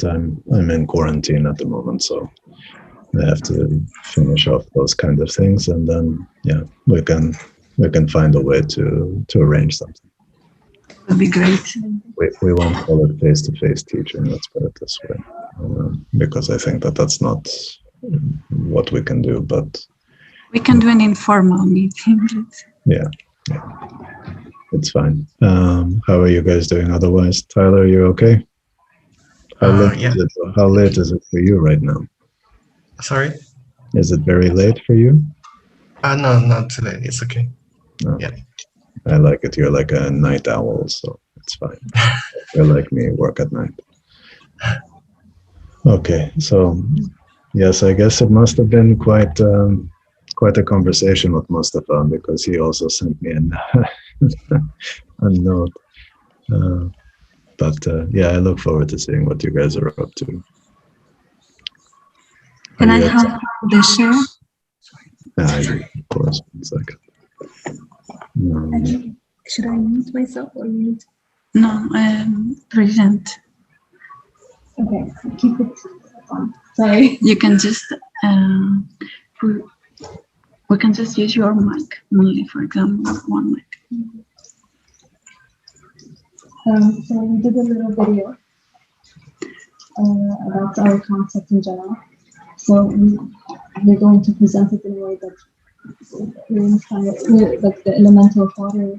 can't. I'm in quarantine at the moment, so I have to finish off those kind of things, and then we can find a way to arrange something. That'd be great. We won't call it face-to-face teaching. Let's put it this way, because I think that's not what we can do. But we can do an informal meeting. Yeah, it's fine. How are you guys doing otherwise? Tyler, are you okay? How late is it for you right now? Sorry? Is it very late for you? No, not today. It's okay. No. Yeah. I like it. You're like a night owl, so it's fine. You're like me, work at night. Okay, so yes, I guess it must have been quite a conversation with Mustafa, because he also sent me a note. But I look forward to seeing what you guys are up to. Can I have the share? Of course. 1 second. Should I mute myself or mute? No, present. Okay, keep it on. Sorry. You can just we can just use your mic only, for example, one mic. So we did a little video about our concept in general. So we're going to present it in a way that like the elemental water.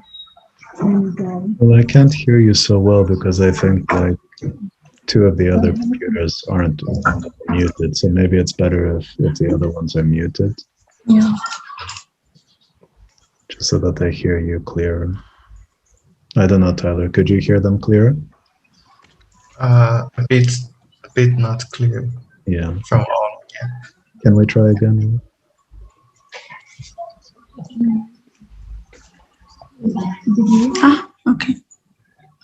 And, well, I can't hear you so well because I think like 2 of the other computers aren't muted. So maybe it's better if the other ones are muted. Yeah. Just so that I hear you clearer. I don't know, Tyler, could you hear them clearer? A bit not clear. Yeah. From all, yeah. Can we try again? Okay.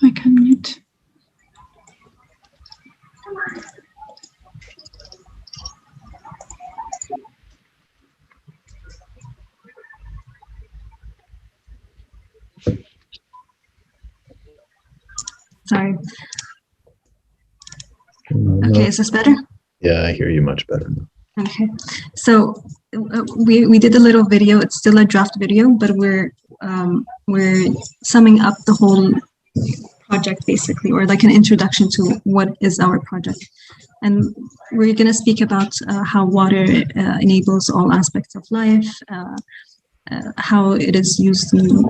I can mute. Sorry. Okay, is this better? Yeah, I hear you much better now. Okay, so we did a little video. It's still a draft video, but we're summing up the whole project basically, or like an introduction to what is our project. And we're going to speak about how water enables all aspects of life, how it is used in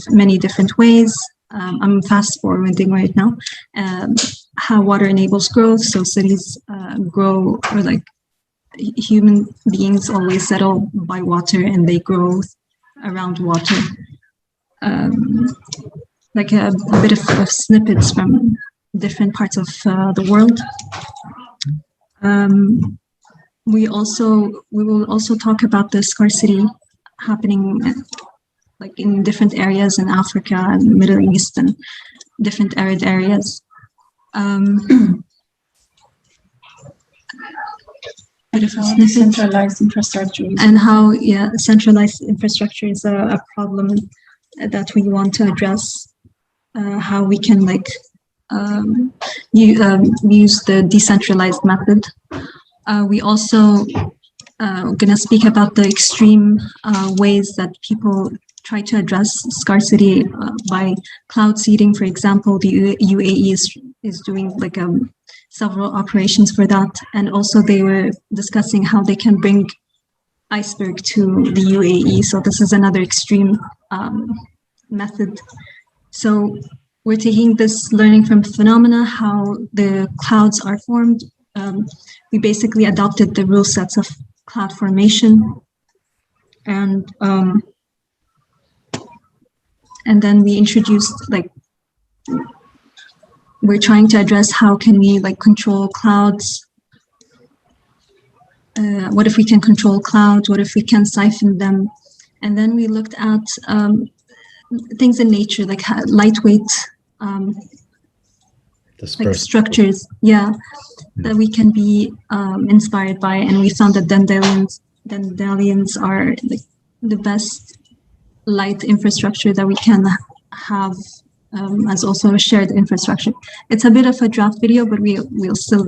many different ways. I'm fast forwarding right now. How water enables growth, so cities grow, or like human beings always settle by water and they grow around water. Like a bit of snippets from different parts of the world. We will also talk about the scarcity happening like in different areas in Africa and Middle East and different arid areas. Centralized infrastructure. And how, centralized infrastructure is a problem that we want to address. How we can use the decentralized method. We also gonna speak about the extreme ways that people try to address scarcity by cloud seeding. For example, the UAE is doing several operations for that, and also they were discussing how they can bring iceberg to the UAE. So this is another extreme method. So we're taking this learning from phenomena, how the clouds are formed. We basically adopted the rule sets of cloud formation, and then we introduced we're trying to address how can we control clouds. What if we can control clouds? What if we can siphon them? And then we looked at things in nature, like lightweight structures, that we can be inspired by. And we found that dandelions are the best light infrastructure that we can have as also a shared infrastructure. It's a bit of a draft video, but we'll still.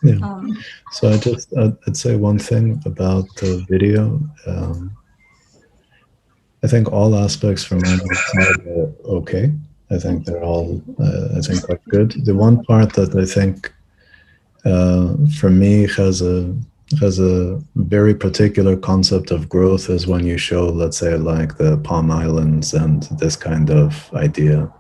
Yeah. So I'd say one thing about the video. I think all aspects from my side are okay. I think they're all, I think, quite good. The one part that I think, for me, has a very particular concept of growth is when you show, let's say, like the Palm Islands and this kind of idea.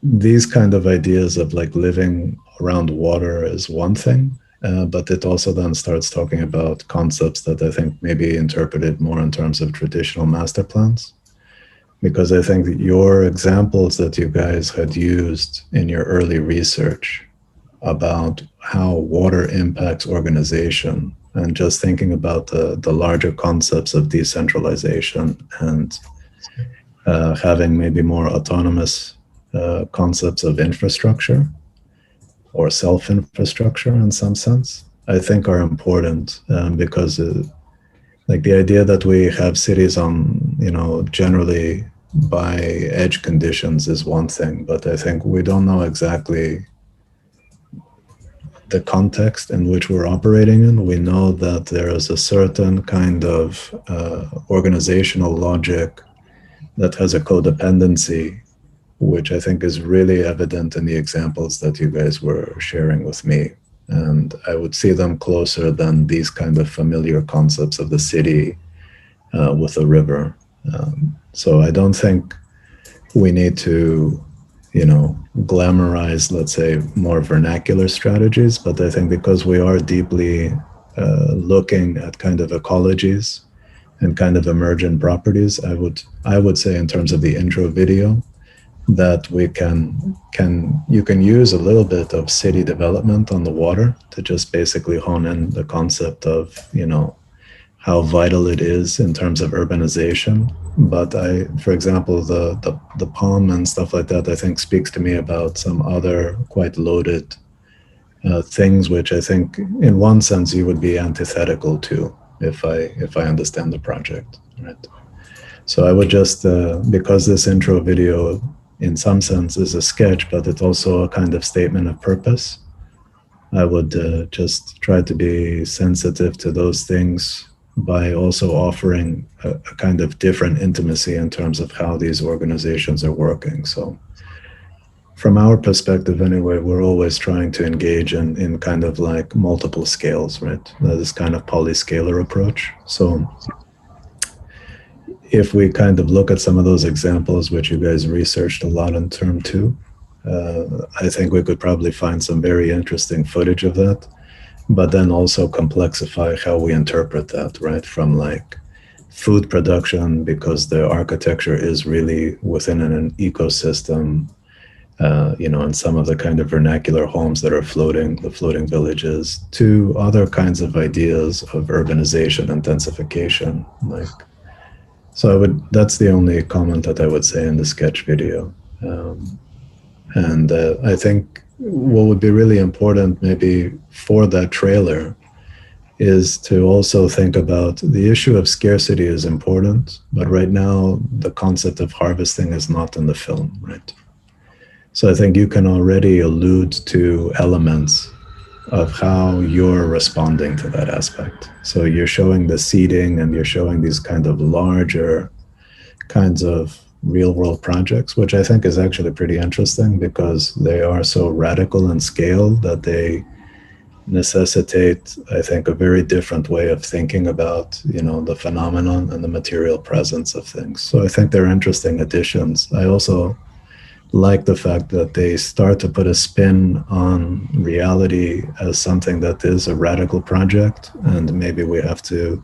These kind of ideas of like living around water is one thing, but it also then starts talking about concepts that I think maybe interpreted more in terms of traditional master plans. Because I think that your examples that you guys had used in your early research about how water impacts organization and just thinking about the larger concepts of decentralization and having maybe more autonomous concepts of infrastructure or self-infrastructure in some sense, I think are important, because like the idea that we have cities on, generally by edge conditions is one thing, but I think we don't know exactly the context in which we're operating in. We know that there is a certain kind of organizational logic that has a codependency, which I think is really evident in the examples that you guys were sharing with me. And I would see them closer than these kind of familiar concepts of the city with a river. So I don't think we need to, glamorize, let's say, more vernacular strategies, but I think because we are deeply looking at kind of ecologies and kind of emergent properties, I would say in terms of the intro video, that we you can use a little bit of city development on the water to just basically hone in the concept of, how vital it is in terms of urbanization. But for example, the palm and stuff like that, I think speaks to me about some other quite loaded things, which I think in one sense you would be antithetical to if I understand the project, right? So I would just, because this intro video in some sense is a sketch, but it's also a kind of statement of purpose, I would just try to be sensitive to those things by also offering a kind of different intimacy in terms of how these organizations are working. So from our perspective anyway, we're always trying to engage in kind of like multiple scales, right? This kind of polyscalar approach. So if we kind of look at some of those examples, which you guys researched a lot in term 2, I think we could probably find some very interesting footage of that, but then also complexify how we interpret that, right? From like food production, because the architecture is really within an ecosystem, and some of the kind of vernacular homes that are floating, the floating villages, to other kinds of ideas of urbanization, intensification, like. So that's the only comment that I would say in the sketch video. And I think what would be really important maybe for that trailer is to also think about the issue of scarcity is important, but right now the concept of harvesting is not in the film, right? So I think you can already allude to elements of how you're responding to that aspect. So you're showing the seeding and you're showing these kind of larger kinds of real world projects, which I think is actually pretty interesting because they are so radical in scale that they necessitate, I think, a very different way of thinking about, the phenomenon and the material presence of things. So I think they're interesting additions. I also like the fact that they start to put a spin on reality as something that is a radical project, and maybe we have to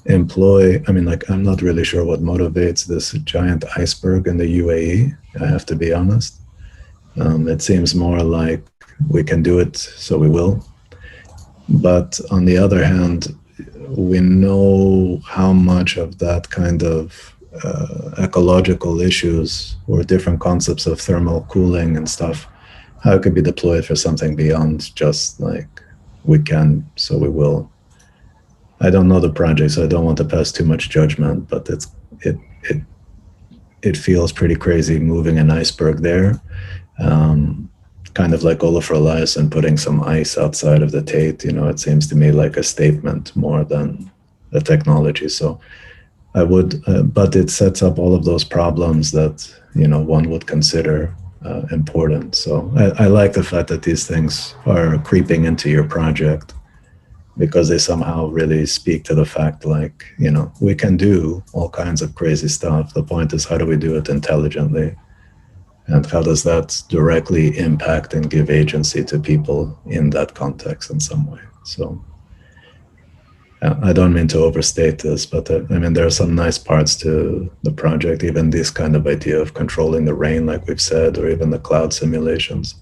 employ, I'm not really sure what motivates this giant iceberg in the UAE, I have to be honest. It seems more like we can do it, so we will. But on the other hand, we know how much of that kind of ecological issues or different concepts of thermal cooling and stuff, how it could be deployed for something beyond just like we can, so we will. I don't know the project, so I don't want to pass too much judgment, but it feels pretty crazy moving an iceberg there. Kind of like Olafur Eliasson putting some ice outside of the Tate, it seems to me like a statement more than a technology. So I would, but it sets up all of those problems that, one would consider important. So I like the fact that these things are creeping into your project, because they somehow really speak to the fact, like, we can do all kinds of crazy stuff. The point is, how do we do it intelligently? And how does that directly impact and give agency to people in that context in some way? So I don't mean to overstate this, but there are some nice parts to the project, even this kind of idea of controlling the rain, like we've said, or even the cloud simulations.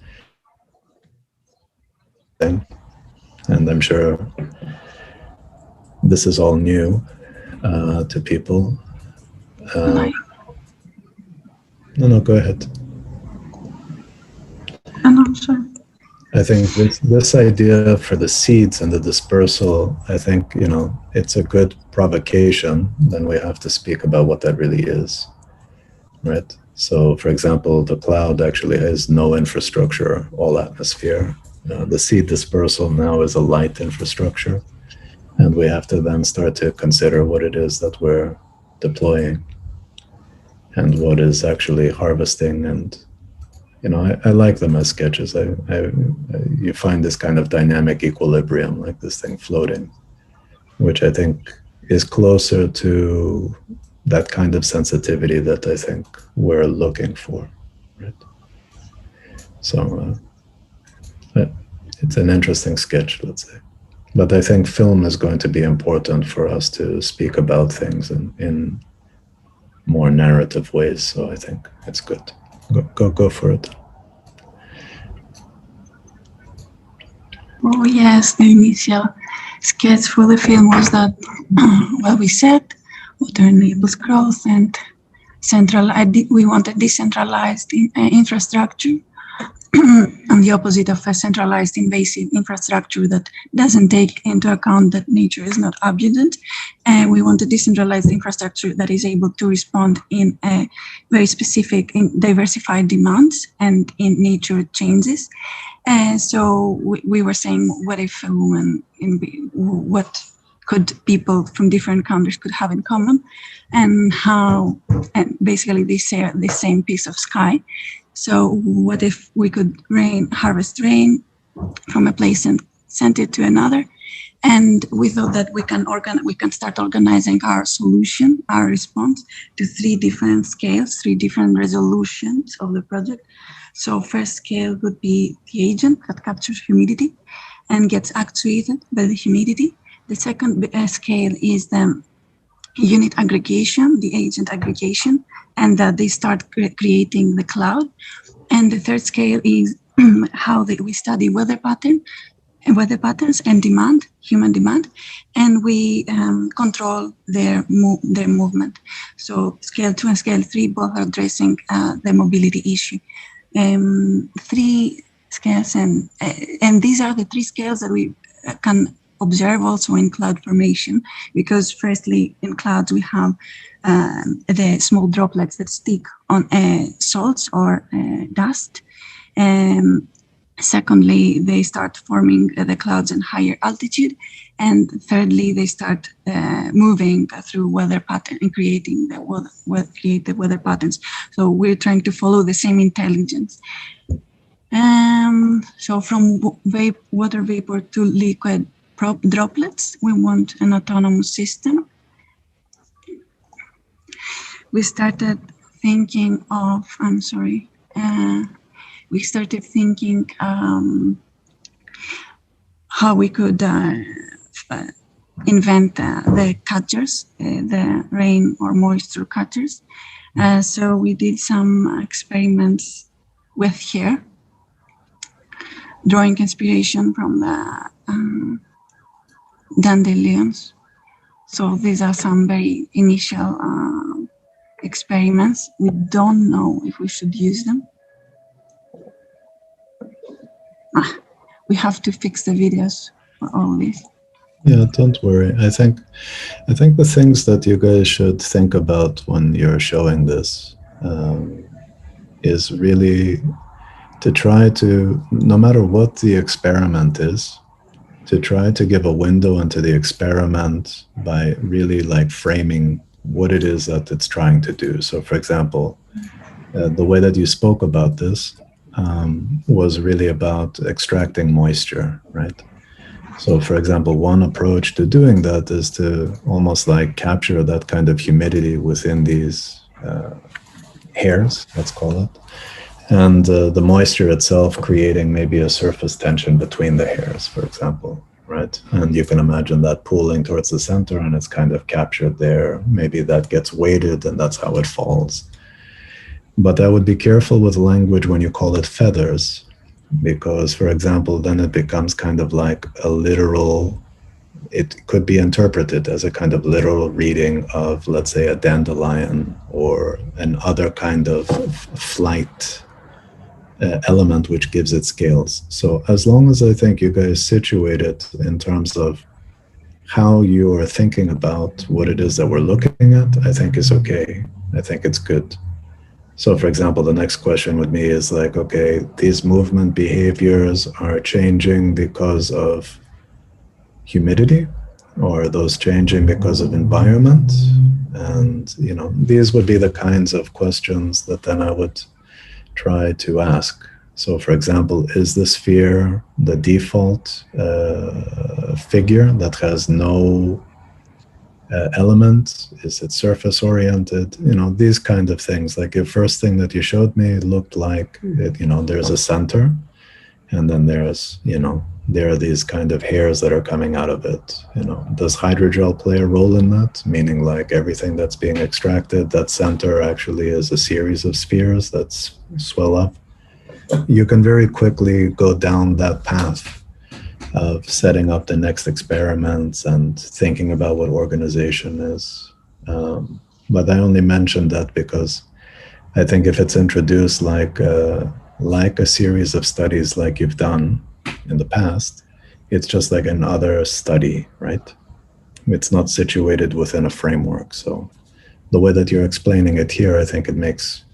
And I'm sure this is all new to people. No, go ahead. No, sorry. I think this idea for the seeds and the dispersal, I think, it's a good provocation. Then we have to speak about what that really is, right? So, for example, the cloud actually has no infrastructure, all atmosphere. The seed dispersal now is a light infrastructure. And we have to then start to consider what it is that we're deploying and what is actually harvesting. And I like them as sketches. You find this kind of dynamic equilibrium, like this thing floating, which I think is closer to that kind of sensitivity that I think we're looking for, right? So it's an interesting sketch, let's say. But I think film is going to be important for us to speak about things in more narrative ways. So I think it's good. Go for it. Oh yes, the initial sketch for the film was that, we said water enables growth and we wanted decentralized infrastructure, and the opposite of a centralized invasive infrastructure that doesn't take into account that nature is not abundant. And we want a decentralized infrastructure that is able to respond in a very specific, diversified demands and in nature changes. And so we were saying, what if a woman, what could people from different countries could have in common, and how, and basically they share the same piece of sky. So what if we could harvest rain from a place and send it to another? And we thought that we can start organizing our solution, our response, to 3 different scales, 3 different resolutions of the project. So first scale would be the agent that captures humidity and gets actuated by the humidity. The second scale is the unit aggregation, the agent aggregation, and that they start creating the cloud. And the third scale is how we study weather patterns and demand, human demand, and we control their movement. So scale 2 and scale 3 both are addressing the mobility issue. 3 scales, and these are the 3 scales that we can observe also in cloud formation, because firstly in clouds we have the small droplets that stick on salts or dust. Secondly, they start forming the clouds in higher altitude, and thirdly they start moving through weather pattern and create the weather patterns. So we're trying to follow the same intelligence. So from water vapor to liquid droplets, we want an autonomous system. We started thinking of, we started thinking how we could invent the catchers, the rain or moisture catchers. So we did some experiments with hair, drawing inspiration from the dandelions. So these are some very initial experiments. We don't know if we should use them. We have to fix the videos for all this. Yeah, don't worry. I think the things that you guys should think about when you're showing this is really to try to, no matter what the experiment is, to try to give a window into the experiment by really like framing what it is that it's trying to do. So for example, the way that you spoke about this was really about extracting moisture, right? So for example, one approach to doing that is to almost like capture that kind of humidity within these hairs, let's call it, and the moisture itself creating maybe a surface tension between the hairs, for example, right? And you can imagine that pooling towards the center and it's kind of captured there. Maybe that gets weighted and that's how it falls. But I would be careful with language when you call it feathers, because, for example, then it becomes kind of like a literal, it could be interpreted as a kind of literal reading of, let's say, a dandelion or an other kind of flight element which gives it scales. So as long as I think you guys situate it in terms of how you are thinking about what it is that we're looking at, I think is okay. I think it's good. So for example, the next question with me is like, okay, these movement behaviors are changing because of humidity, or are those changing because of environment? And, you know, these would be the kinds of questions that then I would try to ask. So for example, is the sphere the default figure that has no element? Is it surface oriented? You know, these kind of things. Like the first thing that you showed me looked like, it, you know, there's a center and then there's, you know, there are these kind of hairs that are coming out of it. You know, does hydrogel play a role in that? Meaning like everything that's being extracted, that center actually is a series of spheres that swell up. You can very quickly go down that path of setting up the next experiments and thinking about what organization is. But I only mentioned that because I think if it's introduced like a series of studies like you've done in the past, it's just like another study, right? It's not situated within a framework. So the way that you're explaining it here, I think it makes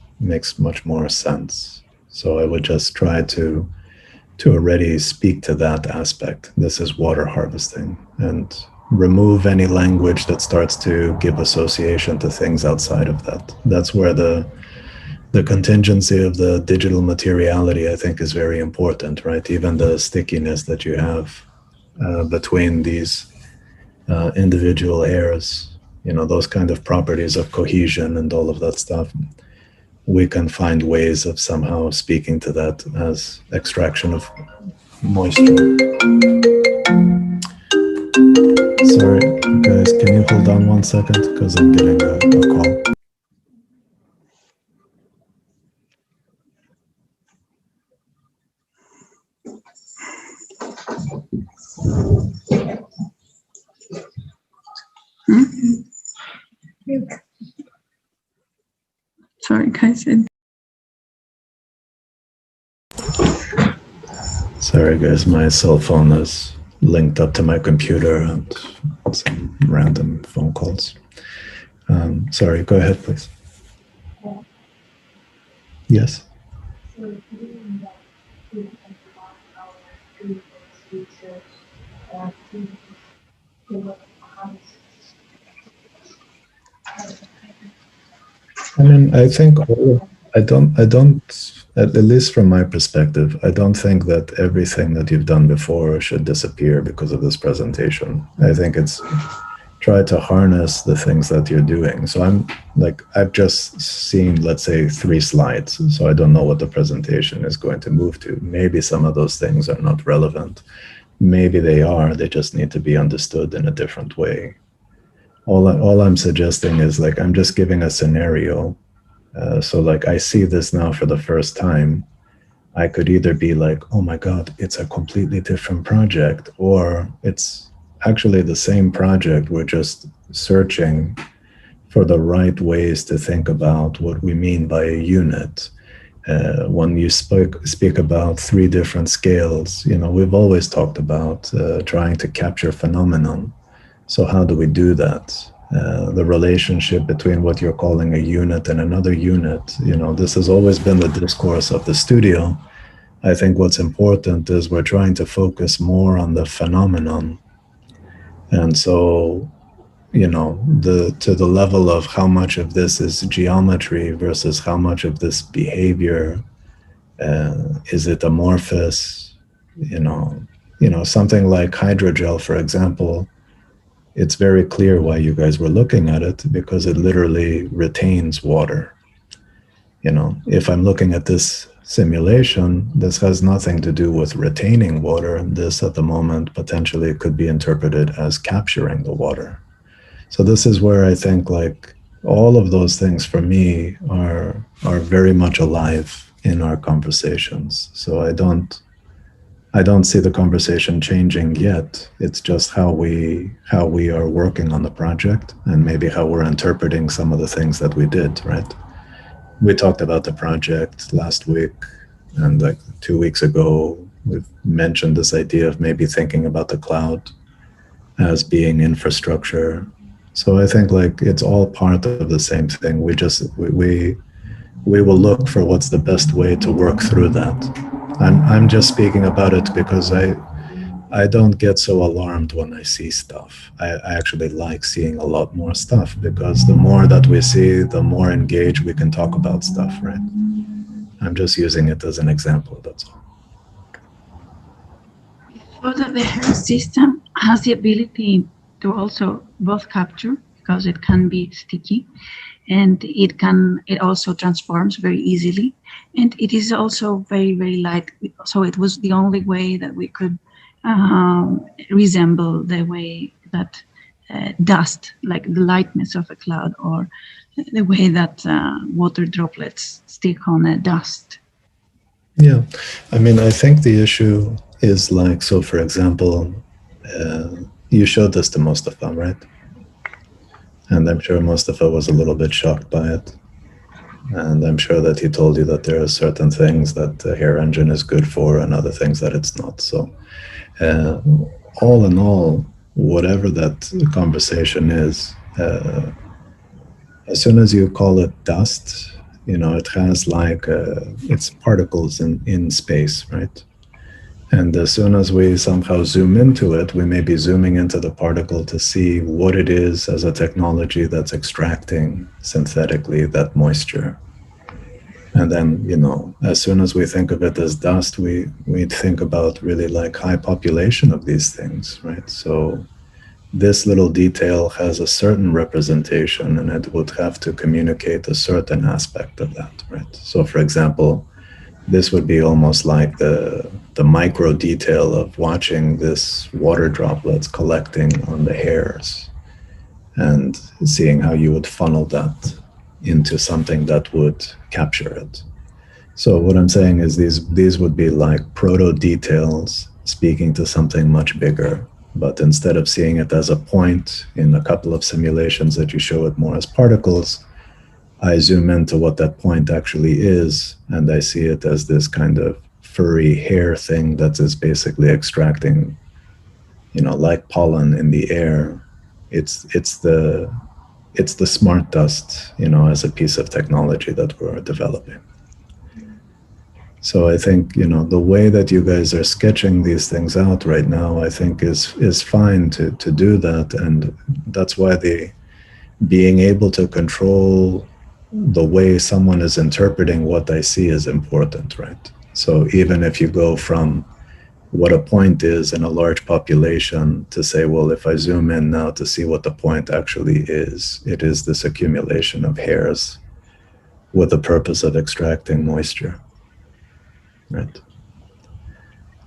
much more sense. So I would just try to already speak to that aspect. This is water harvesting, and remove any language that starts to give association to things outside of that. That's where the contingency of the digital materiality, I think, is very important, right? Even the stickiness that you have between these individual hairs, you know, those kind of properties of cohesion and all of that stuff. We can find ways of somehow speaking to that as extraction of moisture. Sorry, guys, can you hold on 1 second? Because I'm getting a call. Sorry, guys. Sorry, guys, my cell phone is linked up to my computer and some random phone calls. Sorry, go ahead, please. Yes. I mean, I think I don't, at least from my perspective, I don't think that everything that you've done before should disappear because of this presentation. I think it's try to harness the things that you're doing. So I've just seen, let's say, 3 slides. So I don't know what the presentation is going to move to. Maybe some of those things are not relevant. Maybe they are, they just need to be understood in a different way. All I'm suggesting is like, I'm just giving a scenario. So like, I see this now for the first time. I could either be like, oh my God, it's a completely different project, or it's actually the same project. We're just searching for the right ways to think about what we mean by a unit. When you speak about 3 different scales, you know, we've always talked about trying to capture phenomenon. So how do we do that? the relationship between what you're calling a unit and another unit. This has always been the discourse of the studio. I think what's important is we're trying to focus more on the phenomenon. And so, to the level of how much of this is geometry versus how much of this behavior, is it amorphous? Something like hydrogel, for example, it's very clear why you guys were looking at it, because it literally retains water. If I'm looking at this simulation, this has nothing to do with retaining water. This at the moment potentially could be interpreted as capturing the water. So this is where I think like all of those things for me are very much alive in our conversations. So I don't see the conversation changing yet. It's just how we are working on the project, and maybe how we're interpreting some of the things that we did, right? We talked about the project last week, and like 2 weeks ago, we've mentioned this idea of maybe thinking about the cloud as being infrastructure. So I think like it's all part of the same thing. We will look for what's the best way to work through that. I'm just speaking about it because I don't get so alarmed when I see stuff. I actually like seeing a lot more stuff, because the more that we see, the more engaged we can talk about stuff, right? I'm just using it as an example, that's all. So that the hair system has the ability to also both capture, because it can be sticky, and it also transforms very easily, and it is also very, very light. So it was the only way that we could resemble the way that dust, like the lightness of a cloud, or the way that water droplets stick on a dust. Yeah, I mean, I think the issue is like, so for example, you showed this to Mustafa, right? And I'm sure Mustafa was a little bit shocked by it. And I'm sure that he told you that there are certain things that the hair engine is good for and other things that it's not. So all in all, whatever that conversation is, as soon as you call it dust, it has like, it's particles in space, right? And as soon as we somehow zoom into it, we may be zooming into the particle to see what it is as a technology that's extracting synthetically that moisture. And then, as soon as we think of it as dust, we think about really like high population of these things, right? So this little detail has a certain representation, and it would have to communicate a certain aspect of that, right? So for example, this would be almost like the micro detail of watching this water droplets collecting on the hairs and seeing how you would funnel that into something that would capture it. So what I'm saying is these would be like proto details speaking to something much bigger. But instead of seeing it as a point in a couple of simulations that you show it more as particles, I zoom into what that point actually is, and I see it as this kind of furry hair thing that is basically extracting, like pollen in the air. It's the smart dust, as a piece of technology that we're developing. So I think, the way that you guys are sketching these things out right now, I think is fine to do that. And that's why being able to control the way someone is interpreting what I see is important, right? So even if you go from what a point is in a large population to say, well, if I zoom in now to see what the point actually is, it is this accumulation of hairs with the purpose of extracting moisture, right?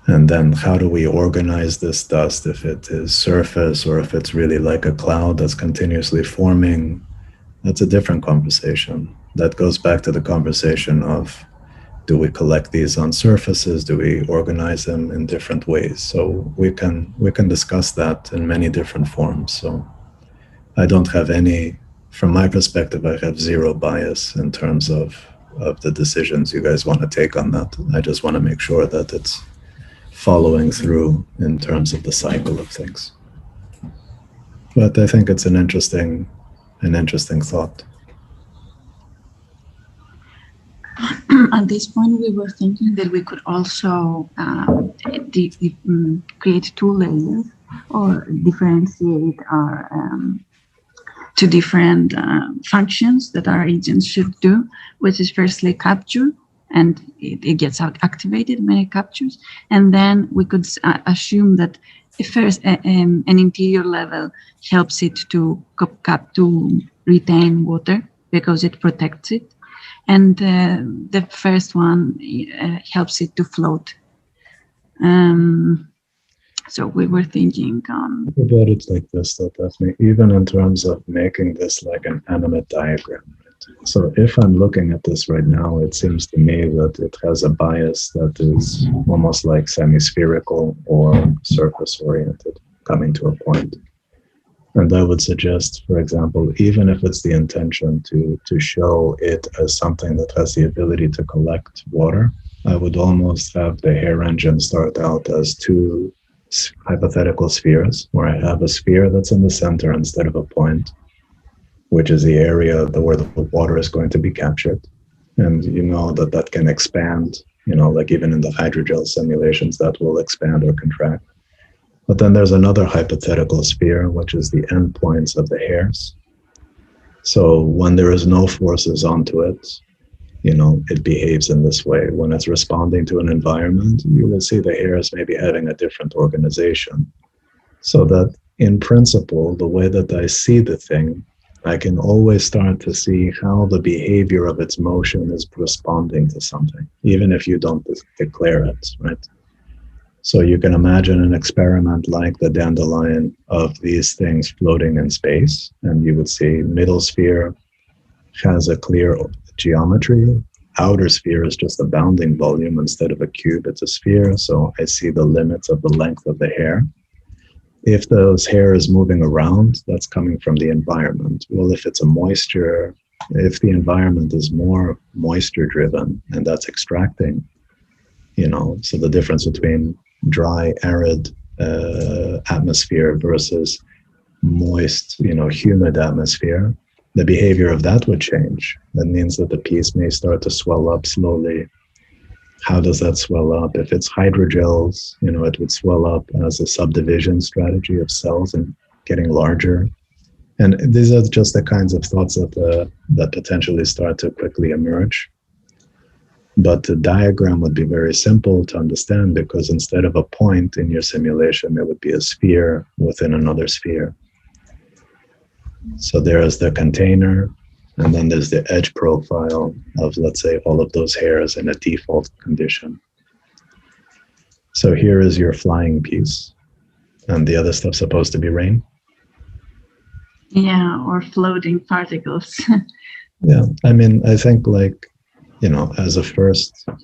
And then how do we organize this dust, if it is surface or if it's really like a cloud that's continuously forming? That's a different conversation. That goes back to the conversation of, do we collect these on surfaces? Do we organize them in different ways? So we can discuss that in many different forms. So I don't have any, from my perspective, I have zero bias in terms of the decisions you guys want to take on that. I just want to make sure that it's following through in terms of the cycle of things. But I think it's an interesting thought. At this point, we were thinking that we could also create two layers or differentiate our two different functions that our agents should do, which is firstly capture, and it gets activated when it captures. And then we could assume that first an interior level helps it to retain water because it protects it. And the first one helps it to float. So we were thinking Think about it like this, though, Daphne, even in terms of making this like an animate diagram. Right? So if I'm looking at this right now, it seems to me that it has a bias that is almost like semi-spherical or surface-oriented, coming to a point. And I would suggest, for example, even if it's the intention to show it as something that has the ability to collect water, I would almost have the hair engine start out as two hypothetical spheres, where I have a sphere that's in the center instead of a point, which is the area where the water is going to be captured. And you know that can expand, like even in the hydrogel simulations, that will expand or contract. But then there's another hypothetical sphere, which is the endpoints of the hairs. So when there is no forces onto it, it behaves in this way. When it's responding to an environment, you will see the hairs maybe having a different organization. So that in principle, the way that I see the thing, I can always start to see how the behavior of its motion is responding to something, even if you don't declare it, right? So you can imagine an experiment like the dandelion of these things floating in space, and you would see middle sphere has a clear geometry. Outer sphere is just a bounding volume. Instead of a cube, it's a sphere. So I see the limits of the length of the hair. If those hair is moving around, that's coming from the environment. Well, if it's if the environment is more moisture driven and that's extracting, so the difference between dry, arid atmosphere versus moist, humid atmosphere, the behavior of that would change. That means that the piece may start to swell up slowly. How does that swell up? If it's hydrogels, it would swell up as a subdivision strategy of cells and getting larger. And these are just the kinds of thoughts that potentially start to quickly emerge. But the diagram would be very simple to understand, because instead of a point in your simulation, there would be a sphere within another sphere. So there is the container, and then there's the edge profile of, let's say, all of those hairs in a default condition. So here is your flying piece, and the other stuff's supposed to be rain. Yeah, or floating particles. Yeah, I mean, I think as a first step,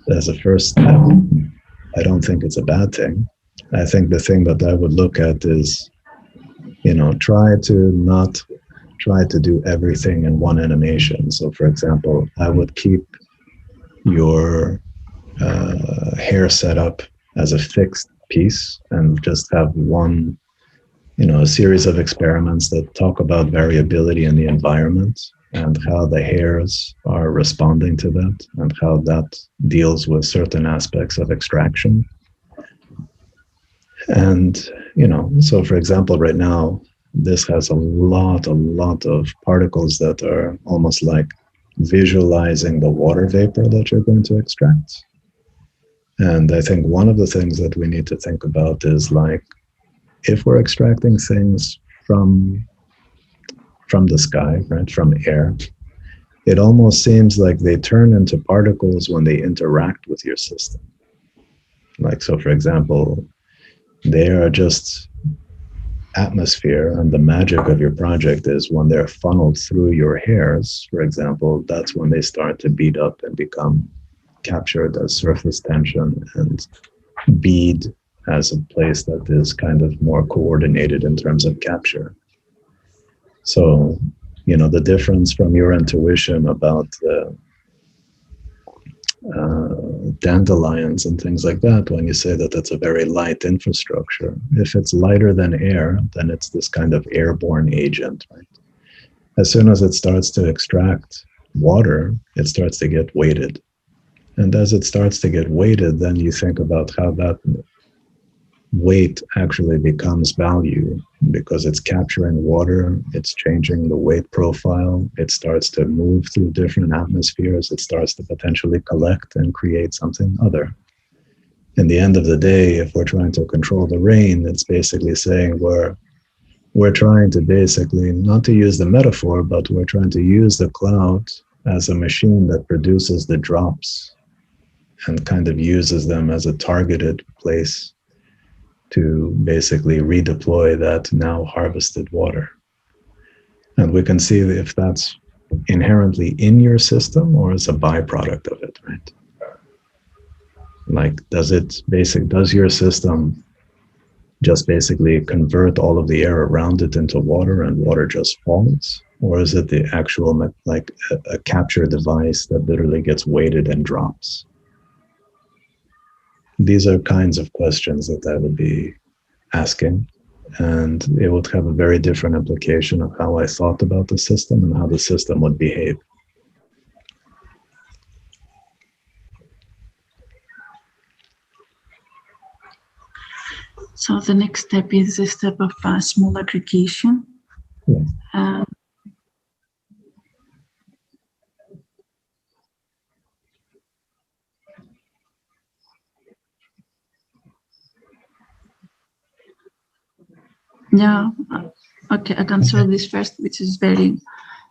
I don't think it's a bad thing. I think the thing that I would look at is, try to do everything in one animation. So for example, I would keep your hair setup as a fixed piece and just have one, a series of experiments that talk about variability in the environment and how the hairs are responding to that and how that deals with certain aspects of extraction. And, so for example, right now, this has a lot of particles that are almost like visualizing the water vapor that you're going to extract. And I think one of the things that we need to think about is if we're extracting things from the sky, right, from air, it almost seems like they turn into particles when they interact with your system. So for example, they are just atmosphere, and the magic of your project is when they're funneled through your hairs, for example, that's when they start to bead up and become captured as surface tension and bead as a place that is kind of more coordinated in terms of capture. So, the difference from your intuition about dandelions and things like that, when you say that it's a very light infrastructure, if it's lighter than air, then it's this kind of airborne agent, right? As soon as it starts to extract water, it starts to get weighted. And as it starts to get weighted, then you think about how that weight actually becomes value, because it's capturing water, it's changing the weight profile, it starts to move through different atmospheres, it starts to potentially collect and create something other. In the end of the day, if we're trying to control the rain, it's basically saying we're trying to basically, not to use the metaphor, but we're trying to use the cloud as a machine that produces the drops and kind of uses them as a targeted place to basically redeploy that now harvested water. And we can see if that's inherently in your system or as a byproduct of it, right? Like, does your system just basically convert all of the air around it into water and water just falls? Or is it the actual, like a capture device that literally gets weighted and drops? These are kinds of questions that I would be asking, and it would have a very different implication of how I thought about the system and how the system would behave. So the next step is a step of small aggregation. Yeah. Yeah, okay, I can solve this first, which is very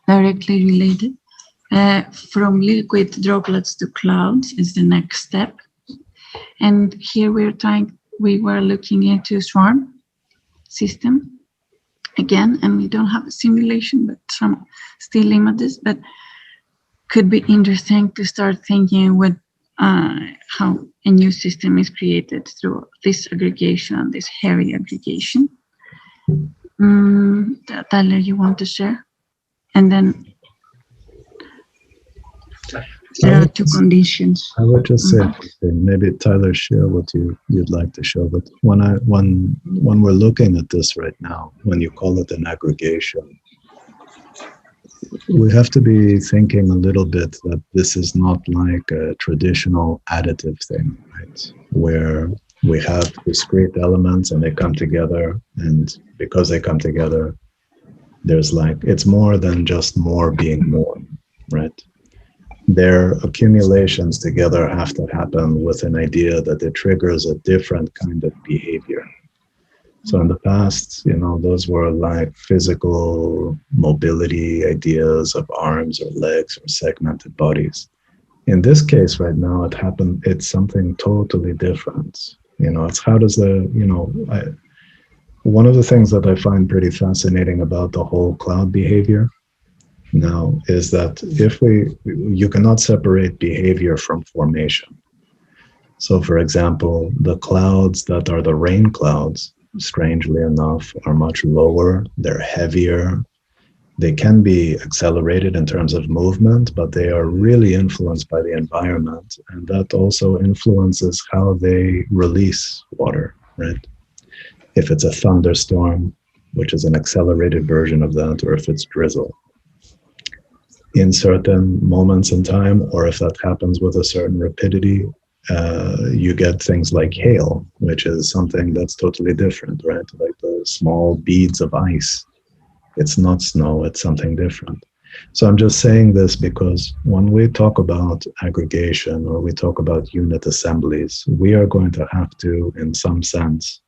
directly related. From liquid droplets to clouds is the next step. And here we were looking into swarm system again, and we don't have a simulation, but some still images, but could be interesting to start thinking with how a new system is created through this aggregation, this heavy aggregation. Tyler, you want to share? And then there are two conditions. I would just say, maybe Tyler, share what you'd like to show. But when we're looking at this right now, when you call it an aggregation, we have to be thinking a little bit that this is not like a traditional additive thing, right? Where we have discrete elements and they come together, and because they come together, there's like, it's more than just more being more, right? Their accumulations together have to happen with an idea that it triggers a different kind of behavior. So in the past, those were like physical mobility ideas of arms or legs or segmented bodies. In this case right now, it's something totally different. It's how does one of the things that I find pretty fascinating about the whole cloud behavior now is that you cannot separate behavior from formation. So for example, the clouds that are the rain clouds, strangely enough, are much lower, they're heavier, they can be accelerated in terms of movement, but they are really influenced by the environment, and that also influences how they release water, right? If it's a thunderstorm, which is an accelerated version of that, or if it's drizzle in certain moments in time, or if that happens with a certain rapidity, you get things like hail, which is something that's totally different, right? Like the small beads of ice. It's not snow, it's something different. So I'm just saying this because when we talk about aggregation or we talk about unit assemblies, we are going to have to, in some sense,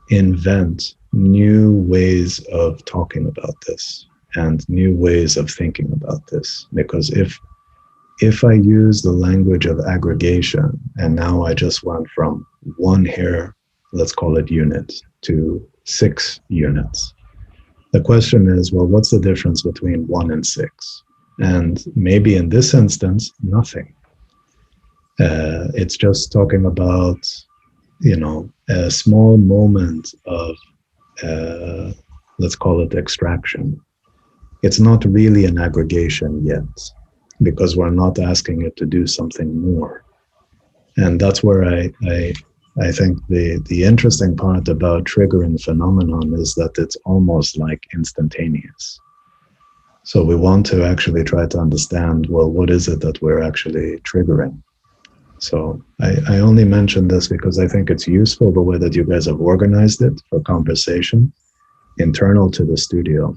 invent new ways of talking about this and new ways of thinking about this. Because if I use the language of aggregation, and now I just went from one hair, let's call it unit, to 6 units. The question is, well, what's the difference between 1 and 6? And maybe in this instance, nothing. It's just talking about, a small moment of, let's call it extraction. It's not really an aggregation yet, because we're not asking it to do something more. And that's where I think the interesting part about triggering phenomenon is that it's almost like instantaneous. So we want to actually try to understand, well, what is it that we're actually triggering? So I only mention this because I think it's useful the way that you guys have organized it for conversation internal to the studio.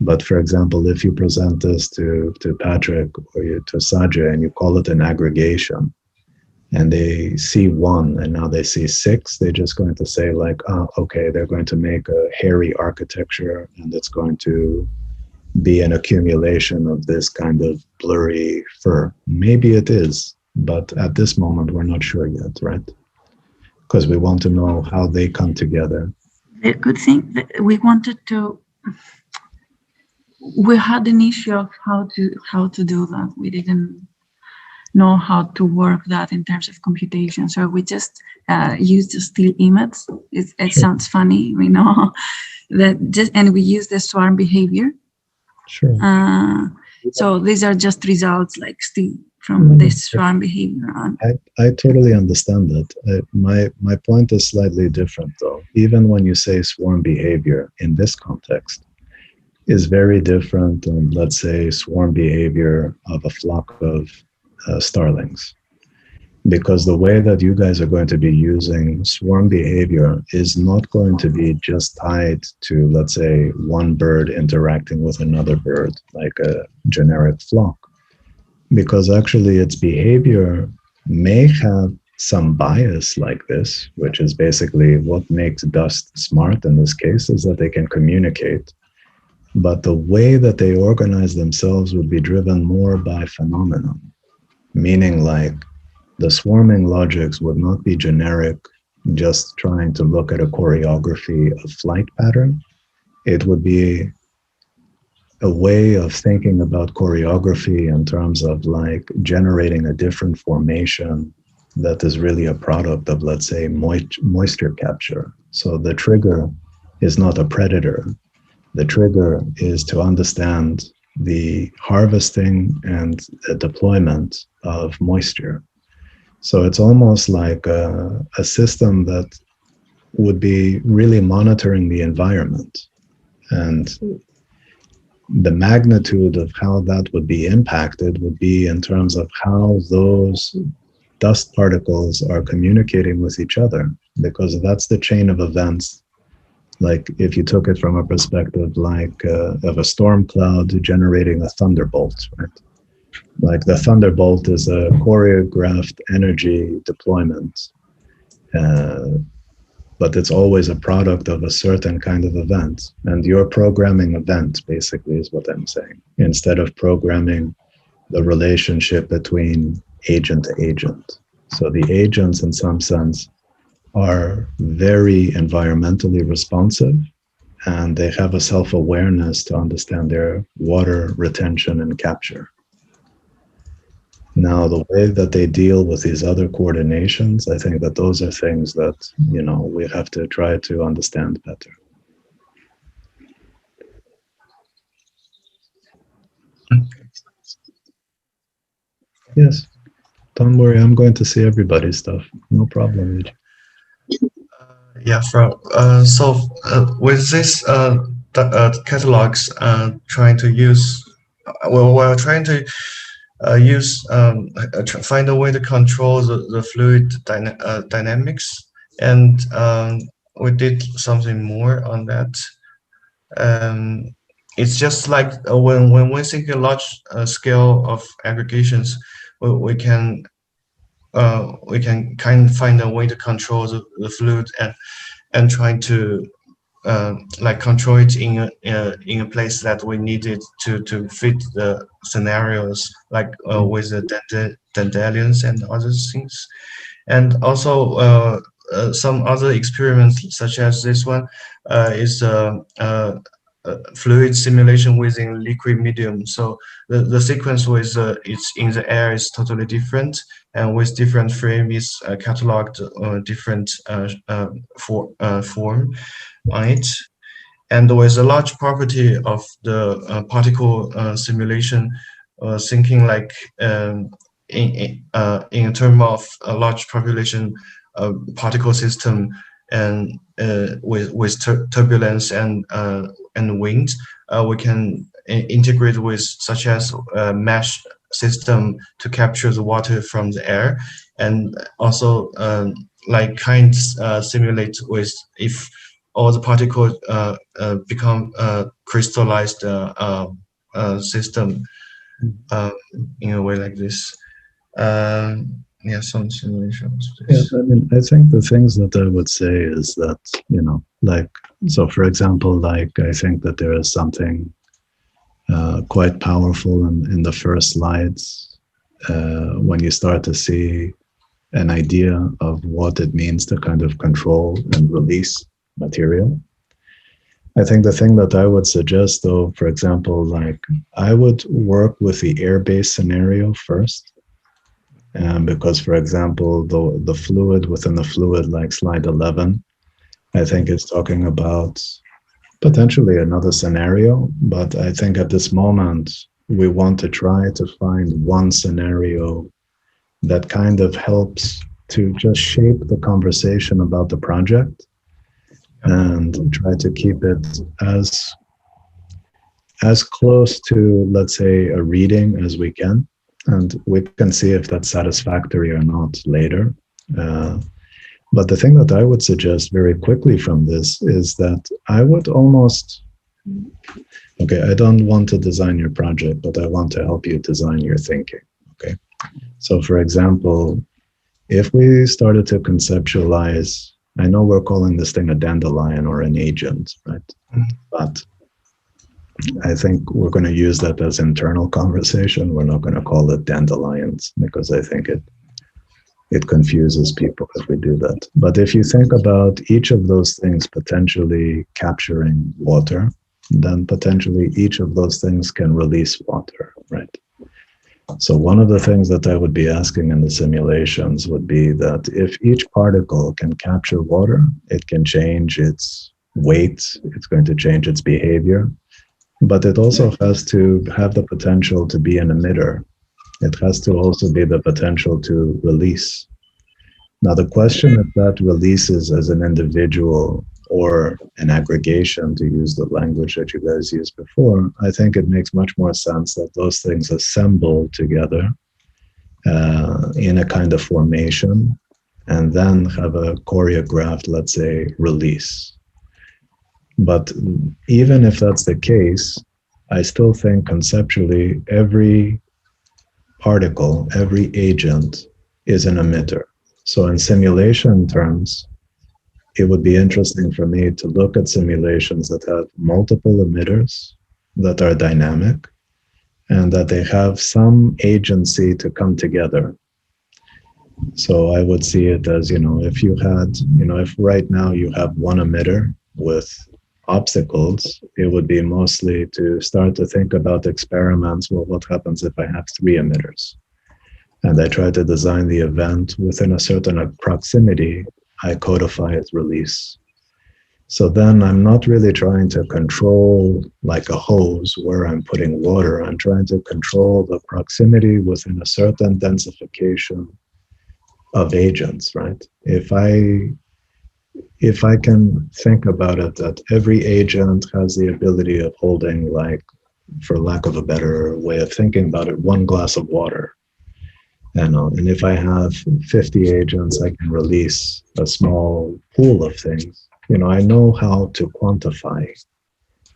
But for example, if you present this to Patrick or to Sajay and you call it an aggregation, and they see one and now they see six, they're just going to say like, oh, okay, they're going to make a hairy architecture and it's going to be an accumulation of this kind of blurry fur. Maybe it is, but at this moment, we're not sure yet, right? Because we want to know how they come together. The good thing that we wanted to, we had an issue of how to do that. We didn't know how to work that in terms of computation. So we just used the still image. It Sure. sounds funny, we know that, and we use the swarm behavior. Sure. So these are just results like still from this swarm behavior on. I totally understand that. My point is slightly different though. Even when you say swarm behavior in this context is very different than, let's say, swarm behavior of a flock of starlings. Because the way that you guys are going to be using swarm behavior is not going to be just tied to, let's say, one bird interacting with another bird, like a generic flock. Because actually its behavior may have some bias like this, which is basically what makes dust smart in this case, is that they can communicate. But the way that they organize themselves would be driven more by phenomenon, meaning like the swarming logics would not be generic, just trying to look at a choreography of flight pattern. It would be a way of thinking about choreography in terms of like generating a different formation that is really a product of, let's say, moisture capture. So the trigger is not a predator. The trigger is to understand the harvesting and the deployment of moisture. So it's almost like a system that would be really monitoring the environment. And the magnitude of how that would be impacted would be in terms of how those dust particles are communicating with each other, because that's the chain of events. Like if you took it from a perspective like of a storm cloud generating a thunderbolt, right? Like the thunderbolt is a choreographed energy deployment, but it's always a product of a certain kind of event. And you're programming event, basically, is what I'm saying, instead of programming the relationship between agent to agent. So the agents, in some sense, are very environmentally responsive, and they have a self-awareness to understand their water retention and capture. Now, the way that they deal with these other coordinations, I think that those are things that, you know, we have to try to understand better. Yes, don't worry, I'm going to see everybody's stuff. No problem, Luigi. Yeah, with this catalogs, trying to use, we're trying to find a way to control the fluid dynamics, and we did something more on that. It's just like when we think a large scale of aggregations, we can kind of find a way to control the fluid and trying to like control it in a place that we needed to fit the scenarios, like with the dandelions and other things. And also some other experiments such as this one is fluid simulation within liquid medium. So the sequence with it's in the air is totally different, and with different frame is cataloged different form on it. And with a large property of the particle simulation, thinking like in terms of a large population particle system and with turbulence and wind, we can integrate with such as mesh system to capture the water from the air, and also like simulate with if all the particles become crystallized system in a way like this. Yeah, some simulations. Yeah, I mean, I think the things that I would say is that, like, so for example, like, I think that there is something quite powerful in the first slides when you start to see an idea of what it means to kind of control and release material. I think the thing that I would suggest, though, for example, like, I would work with the air-based scenario first. Because, for example, the fluid within the fluid, like slide 11, I think is talking about potentially another scenario. But I think at this moment, we want to try to find one scenario that kind of helps to just shape the conversation about the project and try to keep it as close to, let's say, a reading as we can. And we can see if that's satisfactory or not later. But the thing that I would suggest very quickly from this is that I would almost, okay, I don't want to design your project, but I want to help you design your thinking, okay? So for example, if we started to conceptualize, I know we're calling this thing a dandelion or an agent, right? But I think we're going to use that as internal conversation. We're not going to call it dandelions because I think it confuses people if we do that. But if you think about each of those things potentially capturing water, then potentially each of those things can release water, right? So one of the things that I would be asking in the simulations would be that if each particle can capture water, it can change its weight, it's going to change its behavior. But it also has to have the potential to be an emitter. It has to also be the potential to release. Now, the question if that releases as an individual or an aggregation, to use the language that you guys used before, I think it makes much more sense that those things assemble together in a kind of formation and then have a choreographed, let's say, release. But even if that's the case, I still think conceptually every particle, every agent is an emitter. So in simulation terms, it would be interesting for me to look at simulations that have multiple emitters that are dynamic and that they have some agency to come together. So I would see it as, if you had, if right now you have one emitter with obstacles, it would be mostly to start to think about experiments. Well, what happens if I have 3 emitters? And I try to design the event within a certain proximity, I codify its release. So then I'm not really trying to control like a hose where I'm putting water. I'm trying to control the proximity within a certain densification of agents, right? If I can think about it, that every agent has the ability of holding, like, for lack of a better way of thinking about it, 1 glass of water. And if I have 50 agents, I can release a small pool of things. I know how to quantify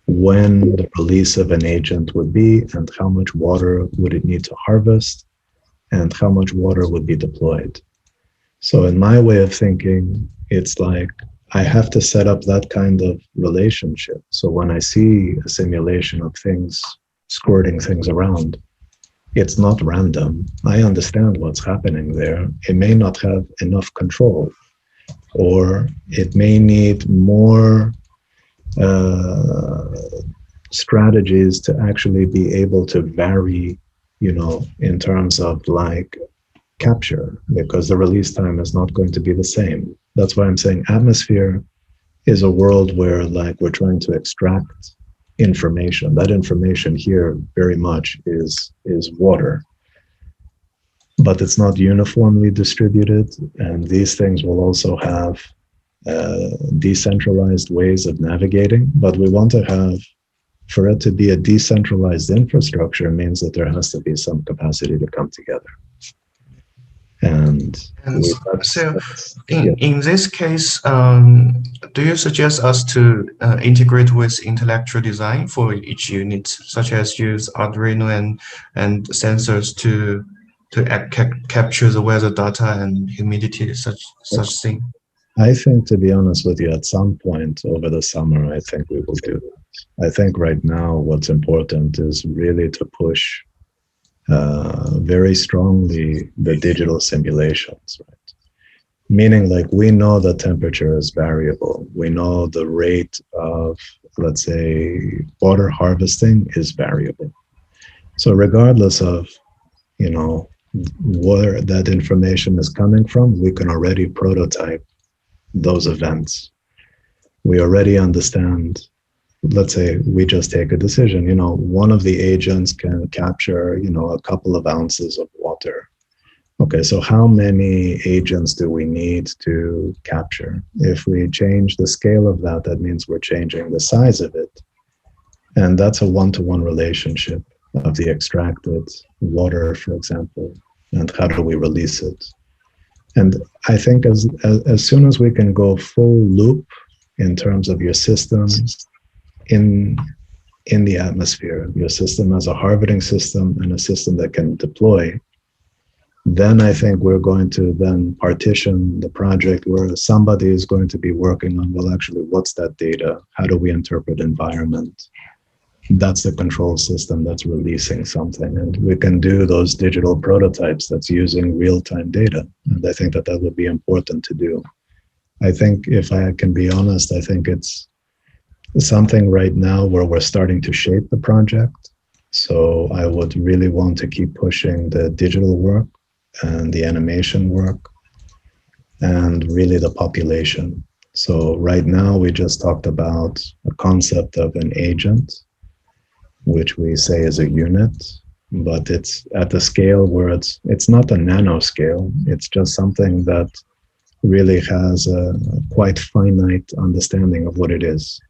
when the release of an agent would be and how much water would it need to harvest and how much water would be deployed. So in my way of thinking, it's like I have to set up that kind of relationship. So when I see a simulation of things, squirting things around, it's not random. I understand what's happening there. It may not have enough control, or it may need more strategies to actually be able to vary, in terms of like capture, because the release time is not going to be the same. That's why I'm saying atmosphere is a world where like we're trying to extract information. That information here very much is water. but it's not uniformly distributed. And these things will also have decentralized ways of navigating. But we want to have, for it to be a decentralized infrastructure, means that there has to be some capacity to come together. And so in this case, do you suggest us to integrate with intellectual design for each unit, such as use Arduino and sensors to capture the weather data and humidity, such thing? I think, to be honest with you, at some point over the summer, I think we will do that. I think right now what's important is really to push very strongly the digital simulations, right? Meaning, like, we know the temperature is variable. We know the rate of, let's say, water harvesting is variable. So regardless of, you know, where that information is coming from, we can already prototype those events. We already understand. Let's say we just take a decision, you know, one of the agents can capture, you know, a couple of ounces of water. Okay, so how many agents do we need to capture? If we change the scale of that, that means we're changing the size of it. And that's a one-to-one relationship of the extracted water, for example, and how do we release it? And I think as soon as we can go full loop in terms of your systems, in the atmosphere, your system as a harvesting system and a system that can deploy, then I think we're going to then partition the project where somebody is going to be working on, well, actually, what's that data? How do we interpret environment? That's the control system that's releasing something. And we can do those digital prototypes that's using real-time data. And I think that that would be important to do. I think, if I can be honest, I think it's something right now where we're starting to shape the project. So I would really want to keep pushing the digital work and the animation work and really the population. So right now we just talked about a concept of an agent, which we say is a unit, but it's at the scale where it's not a nanoscale. It's just something that really has a quite finite understanding of what it is.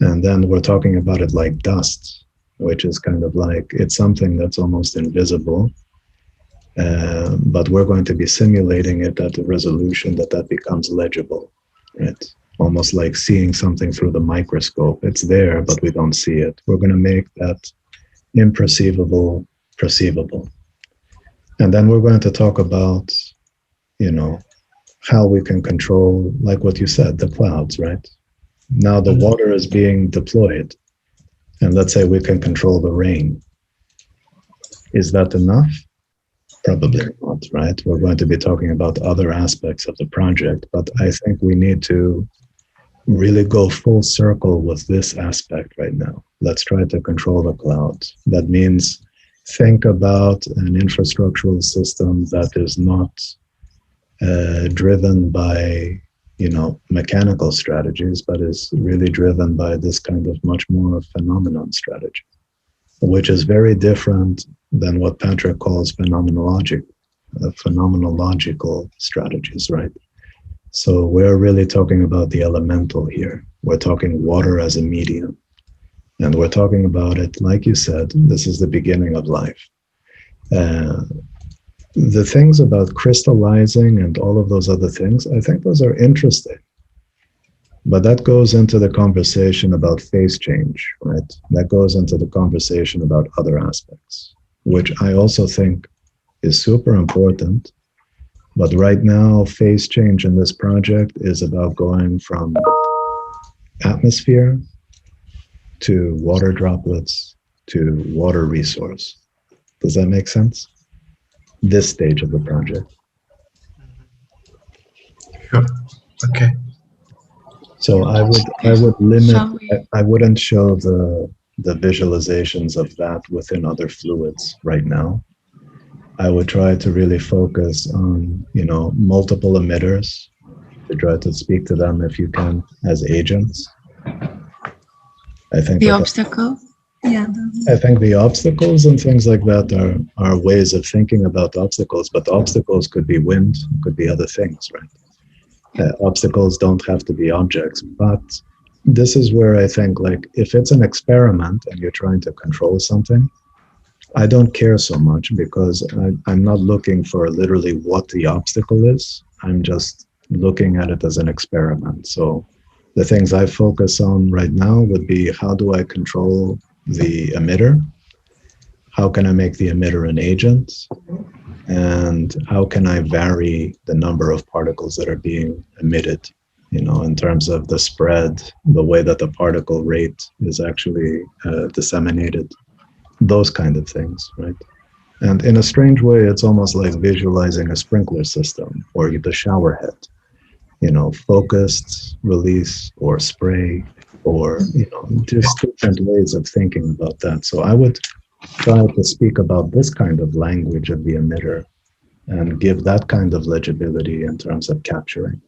And then we're talking about it like dust, which is kind of like, it's something that's almost invisible, but we're going to be simulating it at a resolution that becomes legible, right? Almost like seeing something through the microscope. It's there, but we don't see it. We're going to make that imperceivable perceivable. And then we're going to talk about, you know, how we can control, like what you said, the clouds, right? Now the water is being deployed, and let's say we can control the rain. Is that enough? Probably not, right? We're going to be talking about other aspects of the project, but I think we need to really go full circle with this aspect right now. Let's try to control the clouds. That means think about an infrastructural system that is not driven by, you know, mechanical strategies, but is really driven by this kind of much more phenomenon strategy, which is very different than what Patrick calls phenomenological strategies, right? So we're really talking about the elemental here. We're talking water as a medium. And we're talking about it, like you said, this is the beginning of life. The things about crystallizing and all of those other things, I think those are interesting. But that goes into the conversation about phase change, right? That goes into the conversation about other aspects, which I also think is super important. But right now, phase change in this project is about going from atmosphere to water droplets to water resource. Does that make sense? This stage of the project. Sure. Okay. So I would limit, I wouldn't show the visualizations of that within other fluids right now. I would try to really focus on, you know, multiple emitters, to try to speak to them if you can as agents. I think the obstacle. Yeah. I think the obstacles and things like that are ways of thinking about obstacles, but obstacles could be wind, could be other things, right? Obstacles don't have to be objects, but this is where I think, like, if it's an experiment and you're trying to control something, I don't care so much because I'm not looking for literally what the obstacle is. I'm just looking at it as an experiment. So the things I focus on right now would be, how do I control the emitter? How can I make the emitter an agent? And how can I vary the number of particles that are being emitted, in terms of the spread, the way that the particle rate is actually disseminated, those kind of things, right? And in a strange way, it's almost like visualizing a sprinkler system or the shower head, focused, release, or spray, or, just different ways of thinking about that. So I would try to speak about this kind of language of the emitter and give that kind of legibility in terms of capturing.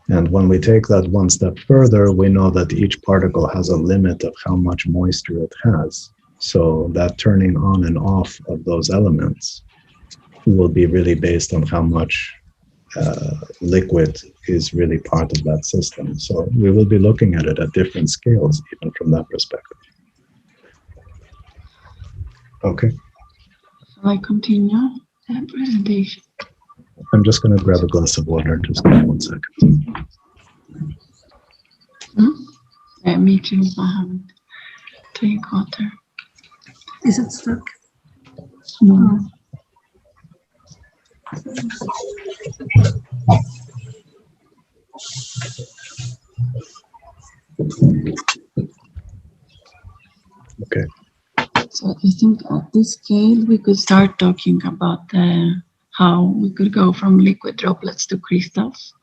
And when we take that one step further, we know that each particle has a limit of how much moisture it has. So that turning on and off of those elements will be really based on how much liquid is really part of that system. So we will be looking at it at different scales, even from that perspective. Okay. Shall I continue the presentation? I'm just going to grab a glass of water. Just give me 1 second. Yeah, me too. I haven't drink water. Is it stuck? No. Okay. So I think at this scale we could start talking about how we could go from liquid droplets to crystals.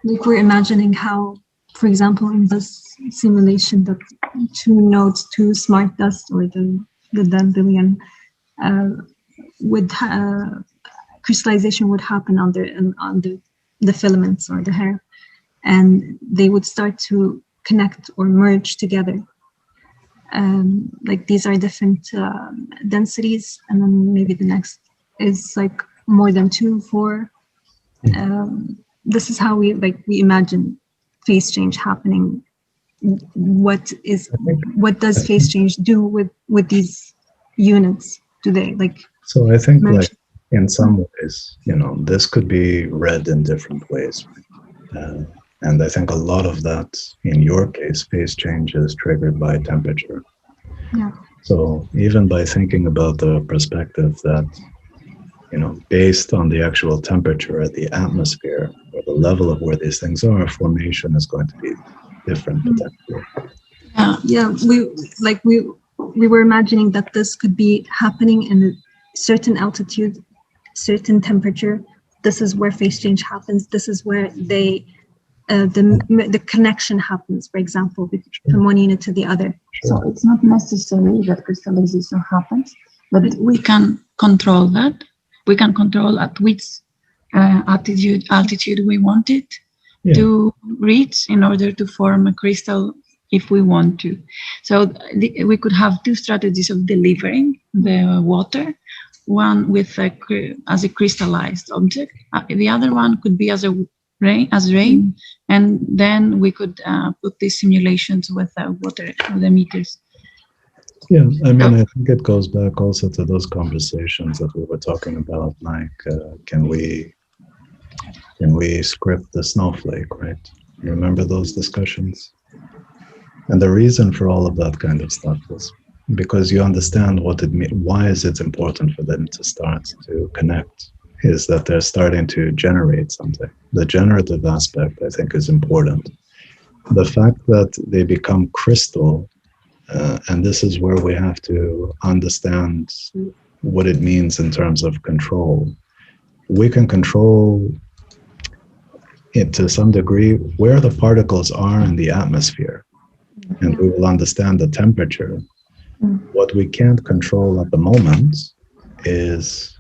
Like, we're imagining how, for example, in this simulation, that 2 nodes, 2 smart dust, or the dandelion, would crystallization would happen on the filaments or the hair, and they would start to connect or merge together. Like, these are different densities, and then maybe the next is like more than 2, 4. This is how we imagine phase change happening. What does phase change do with these units? Do they So I think merge? like in some ways, this could be read in different ways. And I think a lot of that, in your case, phase change is triggered by temperature. Yeah. So even by thinking about the perspective that, based on the actual temperature at the atmosphere or the level of where these things are, formation is going to be different potentially. Yeah, we were imagining that this could be happening in a certain altitude, certain temperature. This is where phase change happens. This is where the connection happens, for example, from one unit to the other. So it's not necessary that crystallization happens, but we can control that. We can control at which altitude we want it to reach in order to form a crystal if we want to. So we could have 2 strategies of delivering the water. One with as a crystallized object. The other one could be as rain, and then we could put these simulations with water, with emitters. Yeah, I mean, I think it goes back also to those conversations that we were talking about, like, can we script the snowflake, right? You remember those discussions? And the reason for all of that kind of stuff is because you understand what it means. Why is it important for them to start to connect? Is that they're starting to generate something. The generative aspect, I think, is important. The fact that they become crystal, and this is where we have to understand what it means in terms of control. We can control it to some degree where the particles are in the atmosphere, and we will understand the temperature. What we can't control at the moment is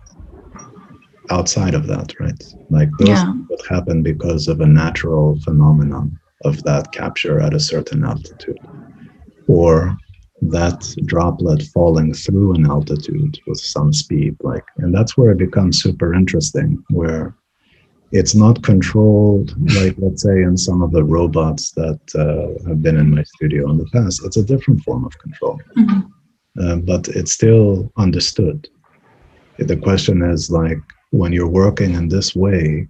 outside of that, right? Like those would happen because of a natural phenomenon of that capture at a certain altitude. or that droplet falling through an altitude with some speed, like, and that's where it becomes super interesting, where it's not controlled, like, let's say, in some of the robots that have been in my studio in the past. It's a different form of control, but it's still understood. The question is, like, when you're working in this way,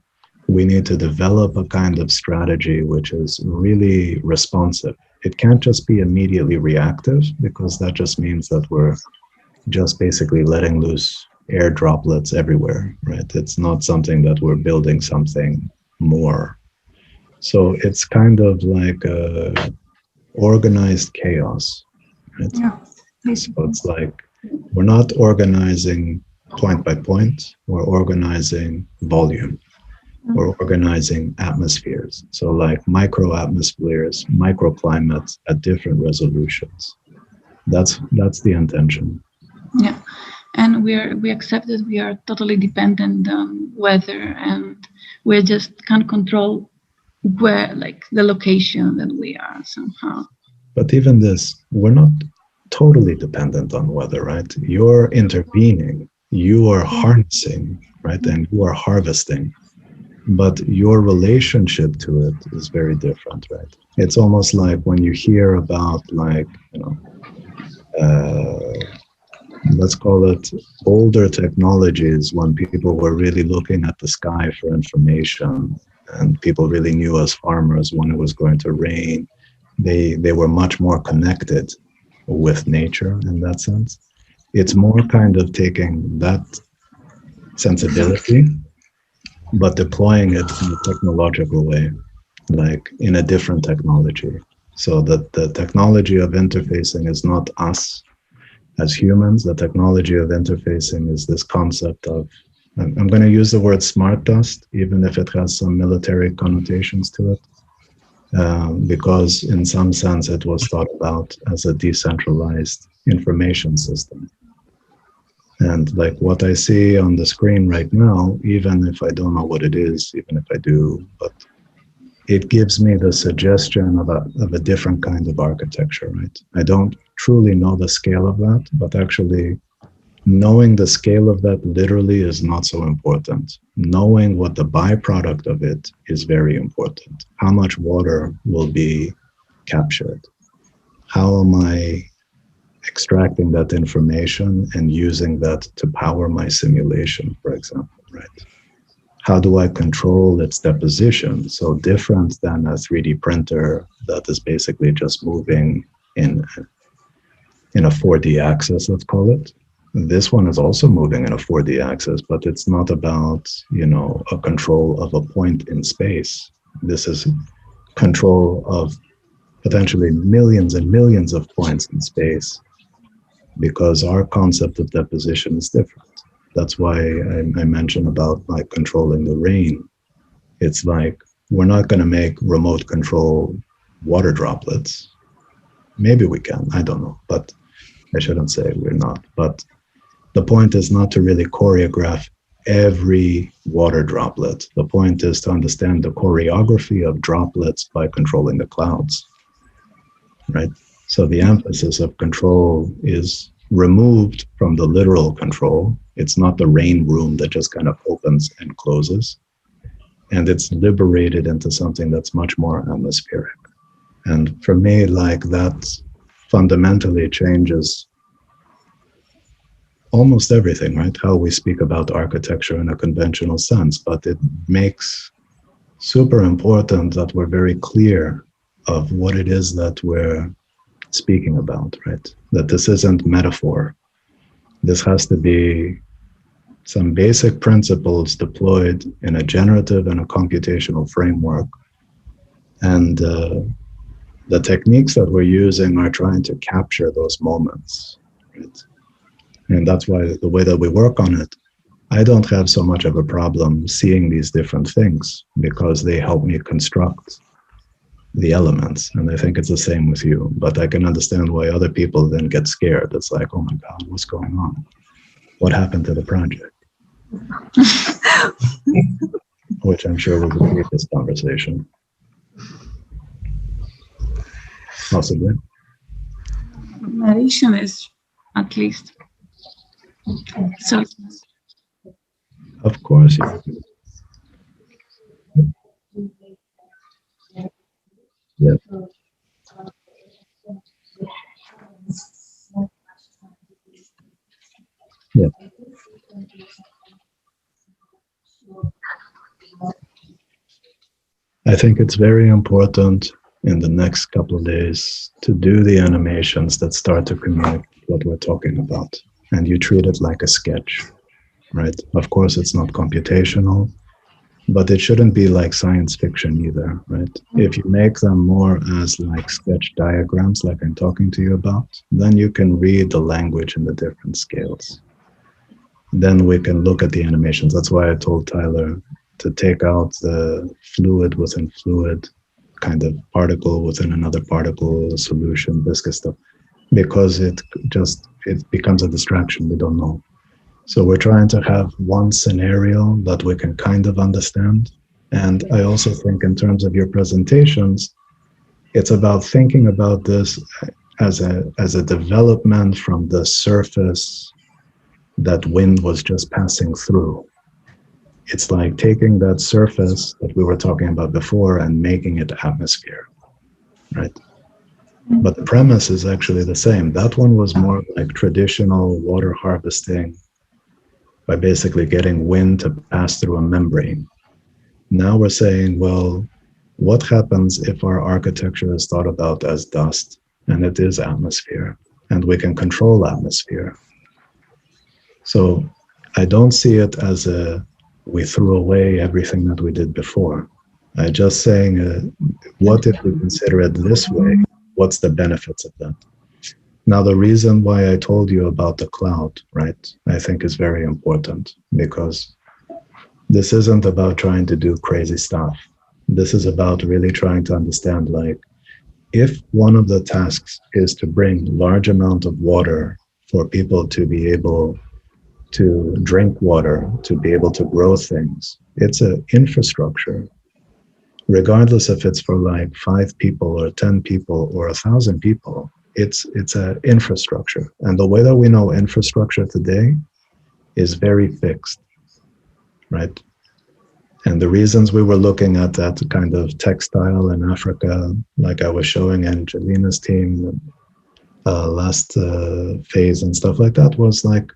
we need to develop a kind of strategy which is really responsive. It can't just be immediately reactive, because that just means that we're just basically letting loose air droplets everywhere, right? It's not something that we're building something more. So it's kind of like a organized chaos, right? Yeah. So it's like we're not organizing point by point, we're organizing volume. We're organizing atmospheres. So like micro atmospheres, microclimates at different resolutions. That's the intention. Yeah, and we accept that we are totally dependent on weather, and we just can't control where, like, the location that we are somehow. But even this, we're not totally dependent on weather, right? You're intervening, you are harnessing, right? And you are harvesting. But your relationship to it is very different, right? It's almost like when you hear about, like, let's call it older technologies, when people were really looking at the sky for information, and people really knew as farmers when it was going to rain. They were much more connected with nature in that sense. It's more kind of taking that sensibility, but deploying it in a technological way, like in a different technology. So that the technology of interfacing is not us as humans. The technology of interfacing is this concept of, I'm going to use the word smart dust, even if it has some military connotations to it, because in some sense it was thought about as a decentralized information system. And like what I see on the screen right now, even if I don't know what it is, even if I do, but it gives me the suggestion of a different kind of architecture, right? I don't truly know the scale of that, but actually knowing the scale of that literally is not so important. Knowing what the byproduct of it is very important. How much water will be captured? How am I extracting that information and using that to power my simulation, for example, right? How do I control its deposition? So different than a 3D printer that is basically just moving in a 4D axis, let's call it. This one is also moving in a 4D axis, but it's not about, a control of a point in space. This is control of potentially millions and millions of points in space, because our concept of deposition is different. That's why I mentioned about like controlling the rain. It's like, we're not going to make remote control water droplets. Maybe we can, I don't know, but I shouldn't say we're not. But the point is not to really choreograph every water droplet. The point is to understand the choreography of droplets by controlling the clouds, right? So the emphasis of control is removed from the literal control. It's not the rain room that just kind of opens and closes. And it's liberated into something that's much more atmospheric. And for me, like, that fundamentally changes almost everything, right? How we speak about architecture in a conventional sense, but it makes super important that we're very clear of what it is that we're speaking about, right? That this isn't metaphor. This has to be some basic principles deployed in a generative and a computational framework. And the techniques that we're using are trying to capture those moments, right? And that's why the way that we work on it, I don't have so much of a problem seeing these different things, because they help me construct the elements. And I think it's the same with you, but I can understand why other people then get scared. It's like, oh my God, what's going on? What happened to the project? Which I'm sure was a previous conversation. Possibly. Narrationless, at least. So Of course you do. Yeah. Yeah. I think it's very important in the next couple of days to do the animations that start to communicate what we're talking about. And you treat it like a sketch, right? Of course, it's not computational, but it shouldn't be like science fiction either, right? If you make them more as like sketch diagrams, like I'm talking to you about, then you can read the language in the different scales. Then we can look at the animations. That's why I told Tyler to take out the fluid within fluid, kind of particle within another particle, solution, viscous stuff, because it becomes a distraction. We don't know. So we're trying to have one scenario that we can kind of understand. And I also think in terms of your presentations, it's about thinking about this as a development from the surface that wind was just passing through. It's like taking that surface that we were talking about before and making it atmosphere, right? But the premise is actually the same. That one was more like traditional water harvesting by basically getting wind to pass through a membrane. Now we're saying, well, what happens if our architecture is thought about as dust and it is atmosphere and we can control atmosphere? So I don't see it as we threw away everything that we did before. I'm just saying, what if we consider it this way? What's the benefits of that? Now, the reason why I told you about the cloud, right, I think is very important, because this isn't about trying to do crazy stuff. This is about really trying to understand, like, if one of the tasks is to bring large amount of water for people to be able to drink water, to be able to grow things, it's an infrastructure. Regardless if it's for like 5 people or 10 people or 1,000 people, it's an infrastructure. And the way that we know infrastructure today is very fixed, right? And the reasons we were looking at that kind of textile in Africa, like I was showing Angelina's team last phase and stuff like that, was like,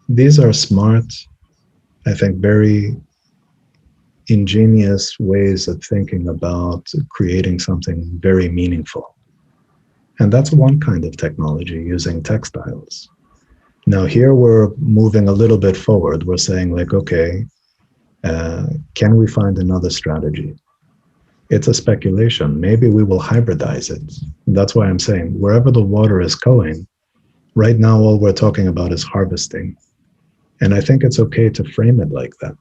these are smart, I think, very ingenious ways of thinking about creating something very meaningful. And that's one kind of technology, using textiles. Now here we're moving a little bit forward. We're saying like, okay, can we find another strategy? It's a speculation. Maybe we will hybridize it. That's why I'm saying wherever the water is going, right now all we're talking about is harvesting. And I think it's okay to frame it like that,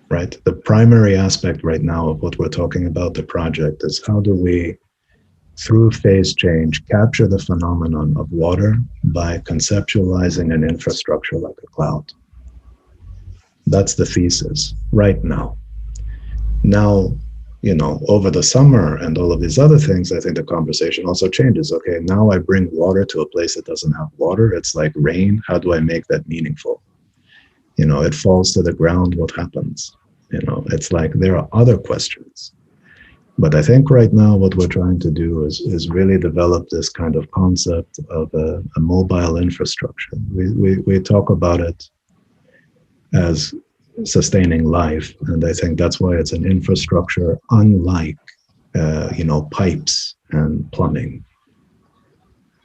right? The primary aspect right now of what we're talking about, the project, is how do we, through phase change, capture the phenomenon of water by conceptualizing an infrastructure like a cloud. That's the thesis right now. Now, you know, over the summer and all of these other things, I think the conversation also changes. Okay, now I bring water to a place that doesn't have water. It's like rain. How do I make that meaningful? You know, it falls to the ground. What happens? You know, it's like there are other questions. But I think right now what we're trying to do is really develop this kind of concept of a mobile infrastructure. We talk about it as sustaining life, and I think that's why it's an infrastructure unlike you know, pipes and plumbing.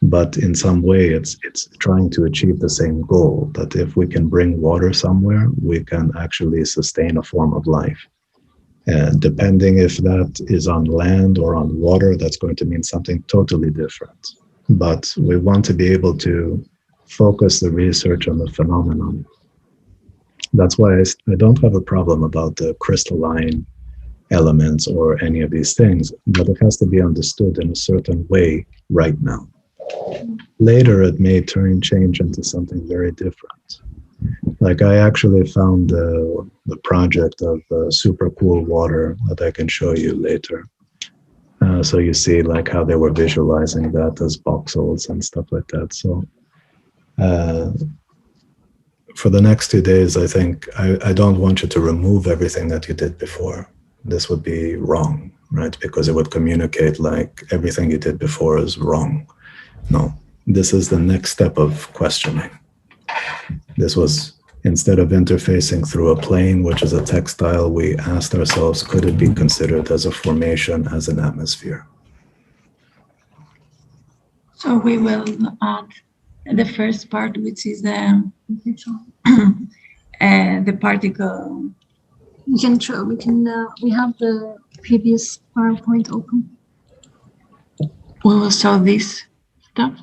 But in some way it's trying to achieve the same goal, that if we can bring water somewhere, we can actually sustain a form of life. And depending if that is on land or on water, that's going to mean something totally different. But we want to be able to focus the research on the phenomenon. That's why I don't have a problem about the crystalline elements or any of these things, but it has to be understood in a certain way right now. Later, it may change into something very different. Like I actually found the project of super cool water that I can show you later. So you see like how they were visualizing that as voxels and stuff like that. So for the next 2 days, I think I don't want you to remove everything that you did before. This would be wrong, right? Because it would communicate like everything you did before is wrong. No, this is the next step of questioning. This was, instead of interfacing through a plane, which is a textile, we asked ourselves, could it be considered as a formation, as an atmosphere? So we will add the first part, which is the particle. We have the previous PowerPoint open. We will show this stuff.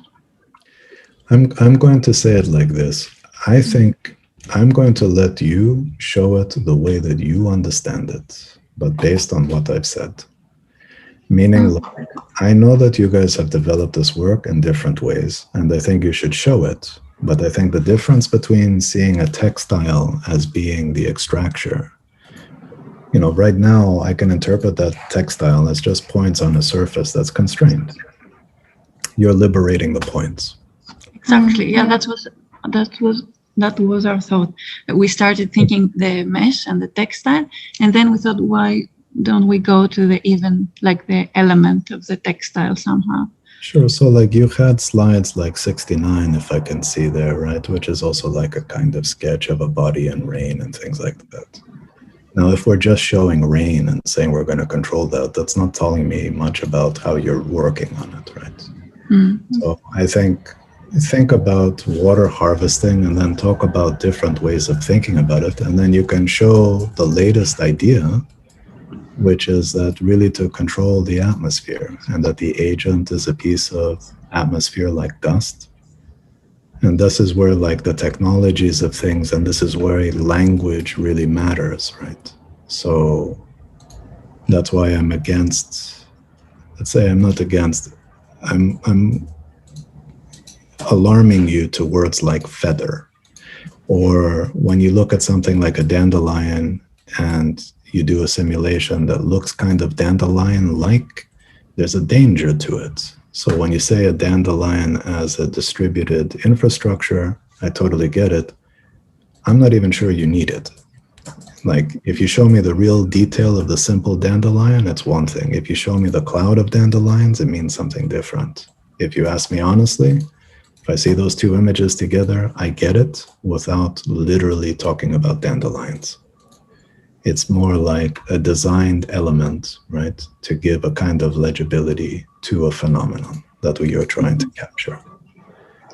I'm going to say it like this. I think I'm going to let you show it the way that you understand it, but based on what I've said. Meaning, like, I know that you guys have developed this work in different ways, and I think you should show it. But I think the difference between seeing a textile as being the extracture, you know, right now I can interpret that textile as just points on a surface that's constrained. You're liberating the points. Exactly. Yeah, that was our thought. We started thinking the mesh and the textile, and then we thought, why don't we go to the even, like the element of the textile somehow? Sure. So like you had slides like 69, if I can see there, right? Which is also like a kind of sketch of a body and rain and things like that. Now, if we're just showing rain and saying we're going to control that, that's not telling me much about how you're working on it, right? Mm-hmm. So I think about water harvesting and then talk about different ways of thinking about it. And then you can show the latest idea, which is that really to control the atmosphere, and that the agent is a piece of atmosphere like dust. And this is where like the technologies of things, and this is where language really matters, right? So that's why I'm against, let's say I'm not against, I'm alarming you to words like feather. Or when you look at something like a dandelion and you do a simulation that looks kind of dandelion-like, there's a danger to it. So when you say a dandelion as a distributed infrastructure, I totally get it. I'm not even sure you need it. Like, if you show me the real detail of the simple dandelion, it's one thing. If you show me the cloud of dandelions, it means something different. If you ask me honestly, if I see those two images together, I get it without literally talking about dandelions. It's more like a designed element, right? To give a kind of legibility to a phenomenon that you're trying to capture.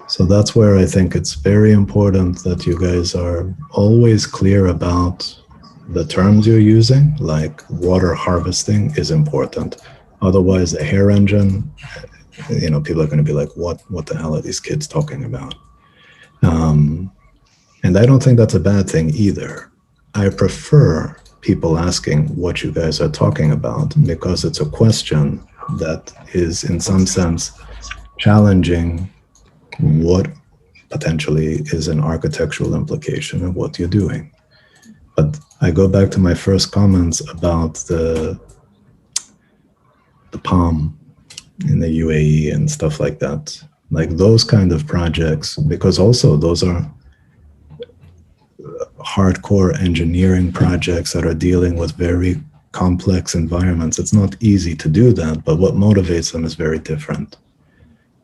So that's where I think it's very important that you guys are always clear about the terms you're using, like water harvesting is important. Otherwise, a hair engine, you know, people are going to be like, what the hell are these kids talking about? And I don't think that's a bad thing either. I prefer people asking what you guys are talking about, because it's a question that is in some sense challenging what potentially is an architectural implication of what you're doing. But I go back to my first comments about the palm in the UAE and stuff like that. Like those kind of projects, because also those are hardcore engineering projects that are dealing with very complex environments. It's not easy to do that, but what motivates them is very different.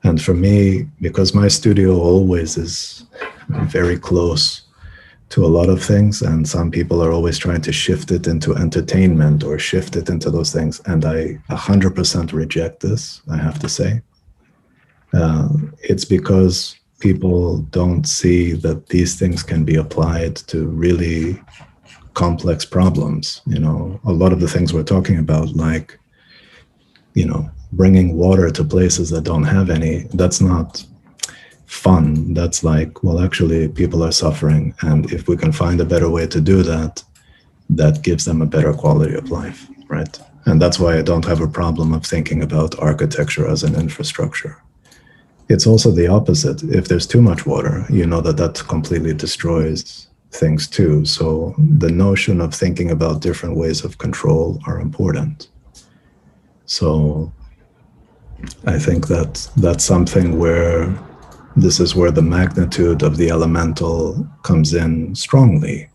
And for me, because my studio always is very close to a lot of things, and some people are always trying to shift it into entertainment or shift it into those things, and I 100% reject this, I have to say. It's because people don't see that these things can be applied to really complex problems. You know, a lot of the things we're talking about, like, you know, bringing water to places that don't have any, that's not fun. That's like, well, actually people are suffering, and if we can find a better way to do that, that gives them a better quality of life, right? And that's why I don't have a problem of thinking about architecture as an infrastructure. It's also the opposite. If there's too much water, you know that completely destroys things too. So the notion of thinking about different ways of control are important. So I think that that's something where this is where the magnitude of the elemental comes in strongly.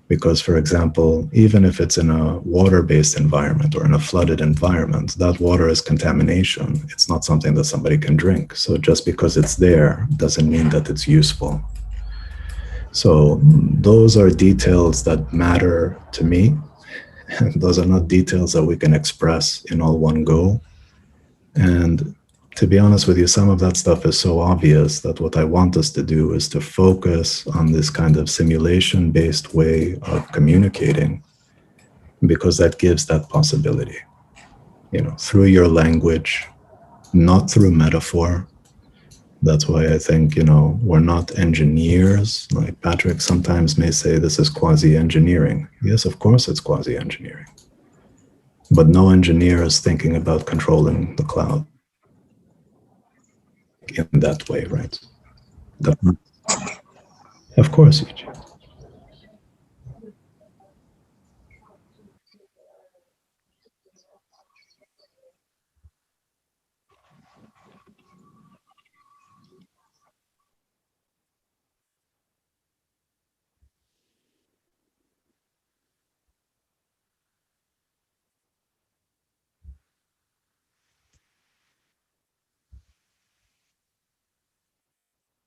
Because, for example, even if it's in a water-based environment or in a flooded environment, that water is contamination. It's not something that somebody can drink. So just because it's there doesn't mean that it's useful. So those are details that matter to me. Those are not details that we can express in all one go. And to be honest with you, some of that stuff is so obvious that what I want us to do is to focus on this kind of simulation-based way of communicating, because that gives that possibility, through your language, not through metaphor. That's why I think, we're not engineers. Like Patrick sometimes may say this is quasi-engineering. Yes, of course it's quasi-engineering. But no engineer is thinking about controlling the cloud in that way, right? Of course, Yuji.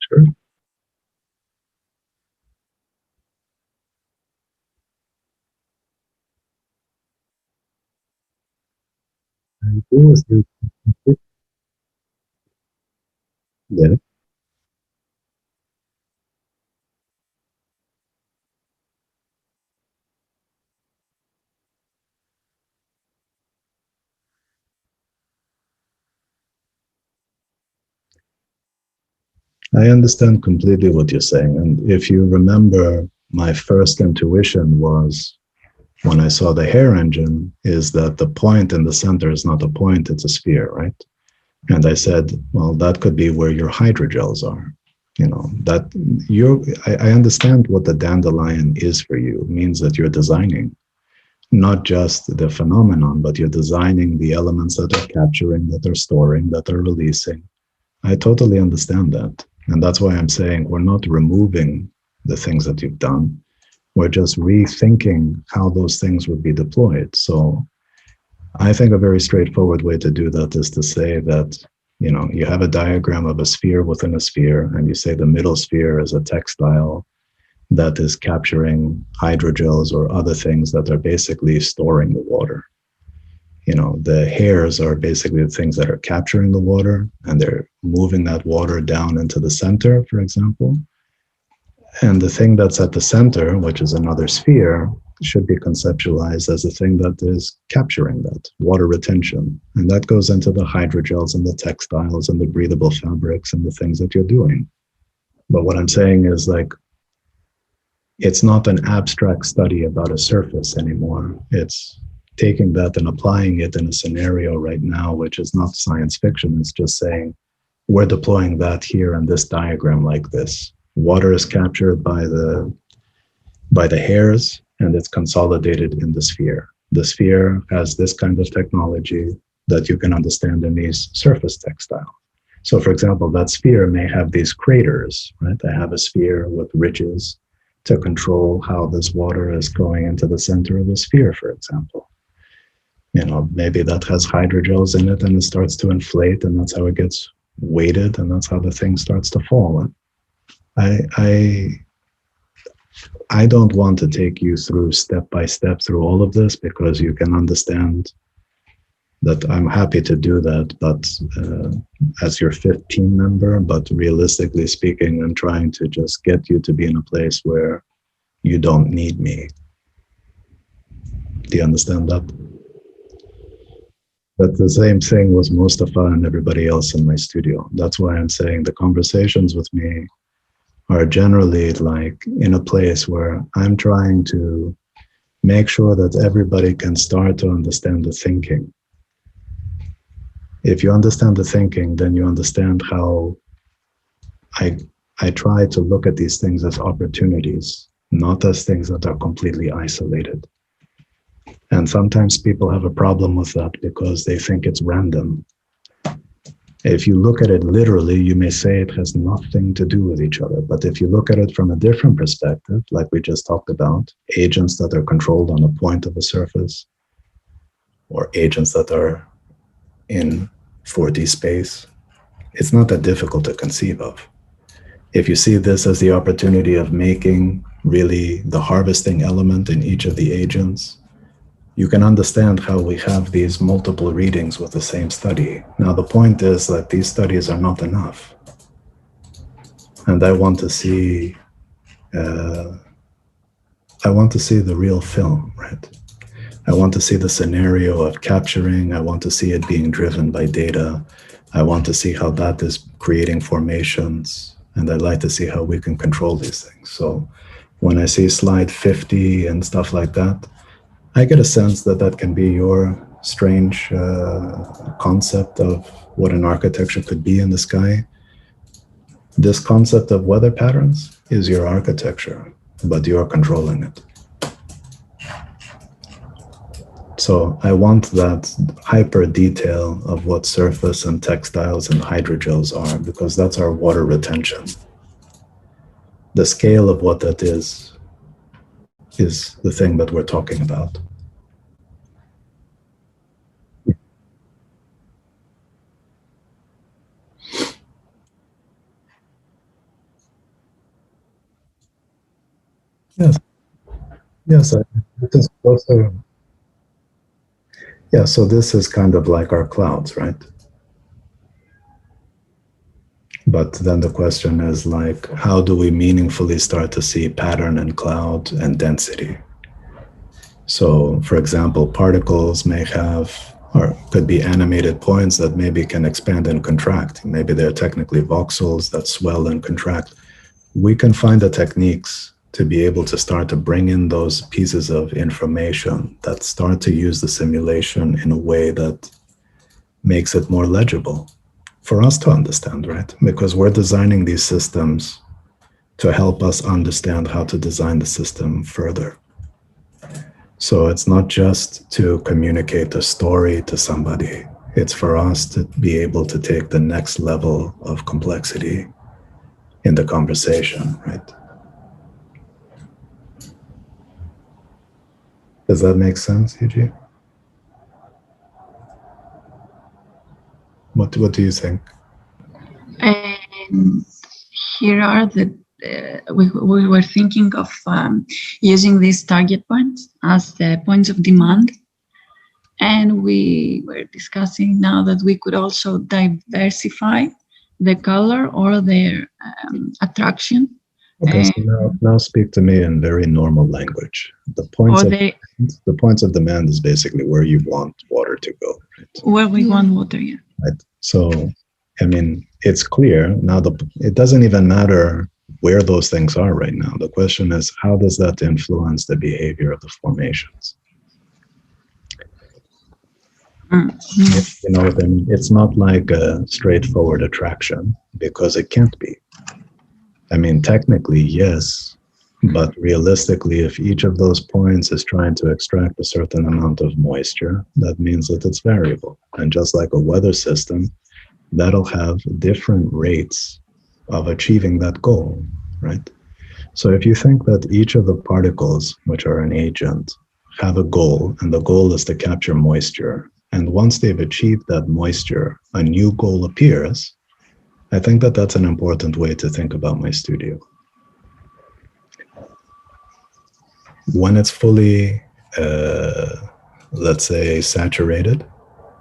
Sure. I agree with you. Yeah. I understand completely what you're saying. And if you remember, my first intuition was when I saw the hair engine is that the point in the center is not a point, it's a sphere, right? And I said, well, that could be where your hydrogels are. That I understand what the dandelion is for you. It means that you're designing not just the phenomenon, but you're designing the elements that are capturing, that are storing, that are releasing. I totally understand that. And that's why I'm saying we're not removing the things that you've done. We're just rethinking how those things would be deployed. So I think a very straightforward way to do that is to say that, you have a diagram of a sphere within a sphere, and you say the middle sphere is a textile that is capturing hydrogels or other things that are basically storing the water. The hairs are basically the things that are capturing the water, and they're moving that water down into the center, for example. And the thing that's at the center, which is another sphere, should be conceptualized as a thing that is capturing that water retention. And that goes into the hydrogels and the textiles and the breathable fabrics and the things that you're doing. But what I'm saying is, like, it's not an abstract study about a surface anymore. It's taking that and applying it in a scenario right now, which is not science fiction. It's just saying, we're deploying that here in this diagram like this. Water is captured by the hairs, and it's consolidated in the sphere. The sphere has this kind of technology that you can understand in these surface textiles. So, for example, that sphere may have these craters, right? They have a sphere with ridges to control how this water is going into the center of the sphere, for example. Maybe that has hydrogels in it and it starts to inflate, and that's how it gets weighted, and that's how the thing starts to fall. I don't want to take you through step by step through all of this, because you can understand that I'm happy to do that, but as your fifth team member, but realistically speaking, I'm trying to just get you to be in a place where you don't need me. Do you understand that? But the same thing was Mustafa and everybody else in my studio. That's why I'm saying the conversations with me are generally like in a place where I'm trying to make sure that everybody can start to understand the thinking. If you understand the thinking, then you understand how I try to look at these things as opportunities, not as things that are completely isolated. And sometimes people have a problem with that because they think it's random. If you look at it literally, you may say it has nothing to do with each other. But if you look at it from a different perspective, like we just talked about, agents that are controlled on a point of a surface, or agents that are in 4D space, it's not that difficult to conceive of. If you see this as the opportunity of making really the harvesting element in each of the agents, you can understand how we have these multiple readings with the same study. Now, the point is that these studies are not enough. And I want to see the real film, right? I want to see the scenario of capturing. I want to see it being driven by data. I want to see how that is creating formations. And I'd like to see how we can control these things. So when I see slide 50 and stuff like that, I get a sense that that can be your strange concept of what an architecture could be in the sky. This concept of weather patterns is your architecture, but you're controlling it. So I want that hyper detail of what surface and textiles and hydrogels are, because that's our water retention. The scale of what that is the thing that we're talking about. Yes, yes, this is also, yeah, so this is kind of like our clouds, right? But then the question is like, how do we meaningfully start to see pattern and cloud and density? So, for example, particles may have, or could be animated points that maybe can expand and contract. Maybe they're technically voxels that swell and contract. We can find the techniques to be able to start to bring in those pieces of information that start to use the simulation in a way that makes it more legible for us to understand, right? Because we're designing these systems to help us understand how to design the system further. So it's not just to communicate a story to somebody. It's for us to be able to take the next level of complexity in the conversation, right? Does that make sense, Yuji? What do you think? And here are the we were thinking of using these target points as the points of demand, and we were discussing now that we could also diversify the color or their attraction. Okay, so now speak to me in very normal language. The points of demand is basically where you want water to go. Right? Where we want water, yeah. Right. So, I mean, it's clear now. It doesn't even matter where those things are right now. The question is, how does that influence the behavior of the formations? You know what I mean? It's not like a straightforward attraction, because it can't be. I mean, technically, yes, but realistically, if each of those points is trying to extract a certain amount of moisture, that means that it's variable. And just like a weather system, that'll have different rates of achieving that goal, right? So if you think that each of the particles, which are an agent, have a goal, and the goal is to capture moisture, and once they've achieved that moisture, a new goal appears, I think that that's an important way to think about my studio. When it's fully, let's say, saturated,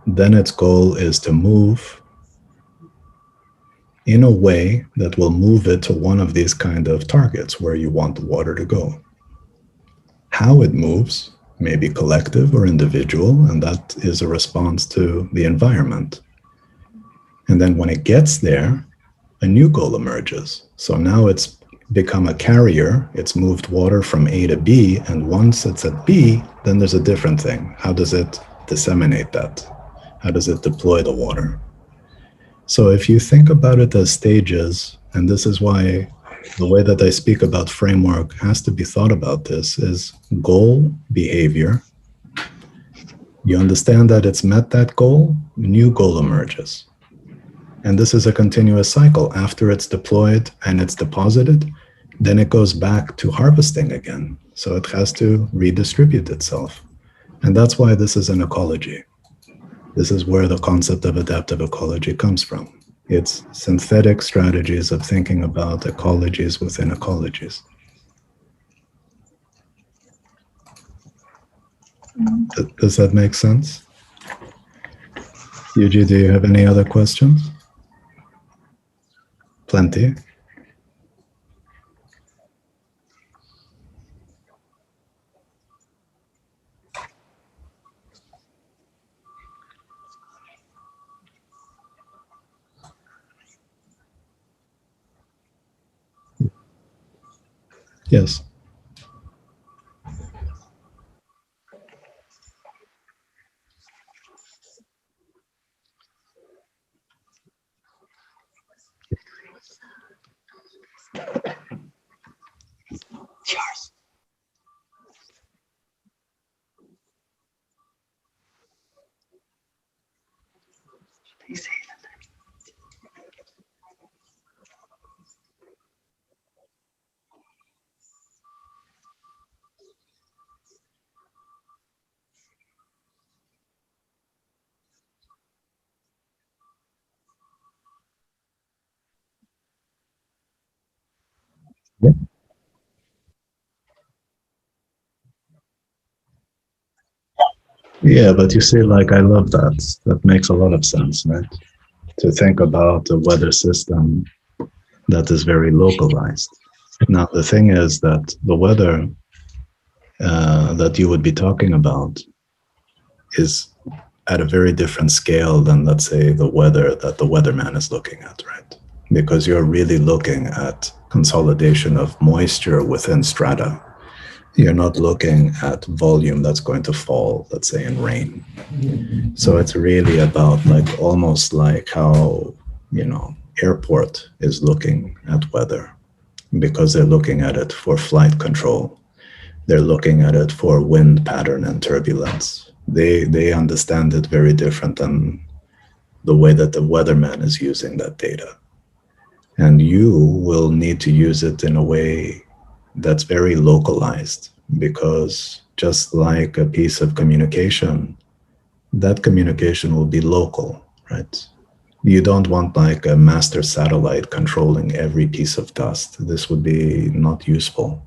then its goal is to move in a way that will move it to one of these kind of targets where you want the water to go. How it moves may be collective or individual, and that is a response to the environment. And then when it gets there, a new goal emerges. So now it's become a carrier. It's moved water from A to B, and once it's at B, then there's a different thing. How does it disseminate that? How does it deploy the water? So if you think about it as stages, and this is why the way that I speak about framework has to be thought about this, is goal, behavior. You understand that it's met that goal, new goal emerges. And this is a continuous cycle. After it's deployed and it's deposited, then it goes back to harvesting again. So it has to redistribute itself. And that's why this is an ecology. This is where the concept of adaptive ecology comes from. It's synthetic strategies of thinking about ecologies within ecologies. Does that make sense? Yuji, do you have any other questions? Plenty. Yes. Yeah, but you see, like, I love that. That makes a lot of sense, right? To think about a weather system that is very localized. Now, the thing is that the weather that you would be talking about is at a very different scale than, let's say, the weather that the weatherman is looking at, right? Because you're really looking at consolidation of moisture within strata. You're not looking at volume that's going to fall, let's say, in rain. So it's really about, like, almost like how, airport is looking at weather, because they're looking at it for flight control. They're looking at it for wind pattern and turbulence. They understand it very different than the way that the weatherman is using that data. And you will need to use it in a way that's very localized, because just like a piece of communication, that communication will be local, right? You don't want like a master satellite controlling every piece of dust. This would be not useful.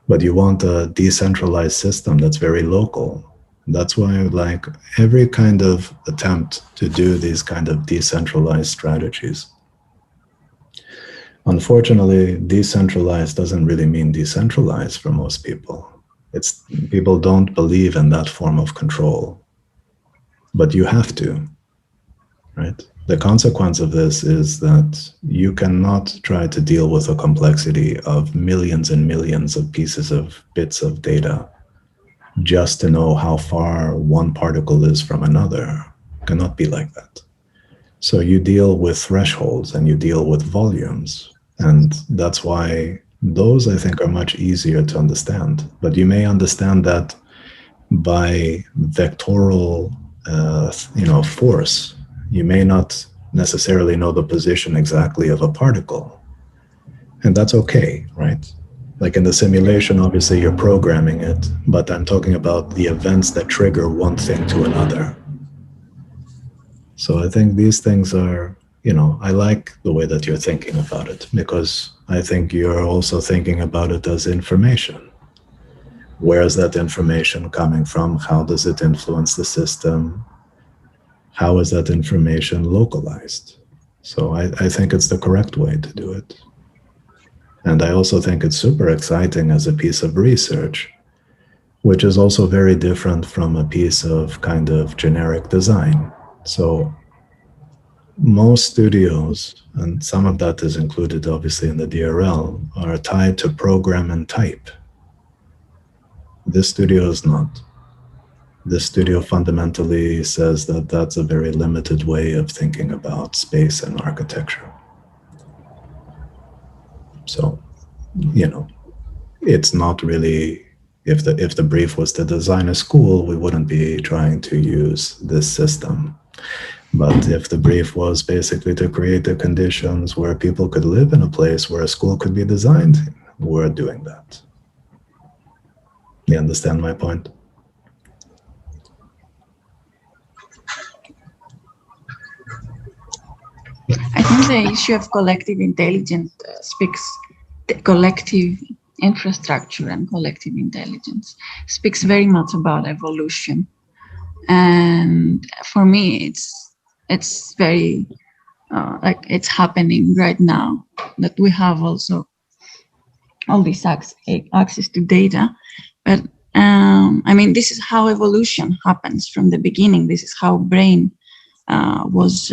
But you want a decentralized system that's very local. That's why, like, every kind of attempt to do these kind of decentralized strategies, unfortunately, decentralized doesn't really mean decentralized for most people. It's people don't believe in that form of control, but you have to, right? The consequence of this is that you cannot try to deal with the complexity of millions and millions of pieces of bits of data just to know how far one particle is from another. It cannot be like that. So you deal with thresholds and you deal with volumes. And that's why those, I think, are much easier to understand. But you may understand that by vectoral, force. You may not necessarily know the position exactly of a particle. And that's okay, right? Like in the simulation, obviously you're programming it, but I'm talking about the events that trigger one thing to another. So I think these things are, I like the way that you're thinking about it, because I think you're also thinking about it as information. Where is that information coming from? How does it influence the system? How is that information localized? So I think it's the correct way to do it. And I also think it's super exciting as a piece of research, which is also very different from a piece of kind of generic design. So most studios, and some of that is included obviously in the DRL, are tied to program and type. This studio is not. This studio fundamentally says that that's a very limited way of thinking about space and architecture. So, it's not really, if the brief was to design a school, we wouldn't be trying to use this system. But if the brief was basically to create the conditions where people could live in a place where a school could be designed, we're doing that. You understand my point? I think the issue of collective intelligence speaks, the collective infrastructure and collective intelligence speaks very much about evolution. And for me, it's very like it's happening right now that we have also all this access to data. But I mean, this is how evolution happens from the beginning. This is how brain was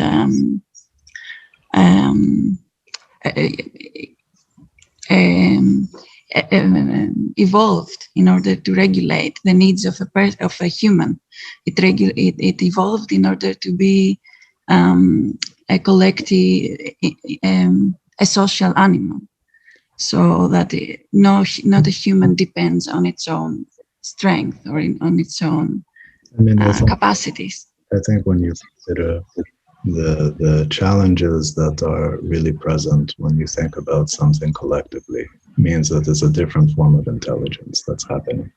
evolved in order to regulate the needs of a human. It evolved in order to be a collective, a social animal, so that not a human depends on its own strength or on its own capacities. I think when you consider the challenges that are really present when you think about something collectively, means that there's a different form of intelligence that's happening.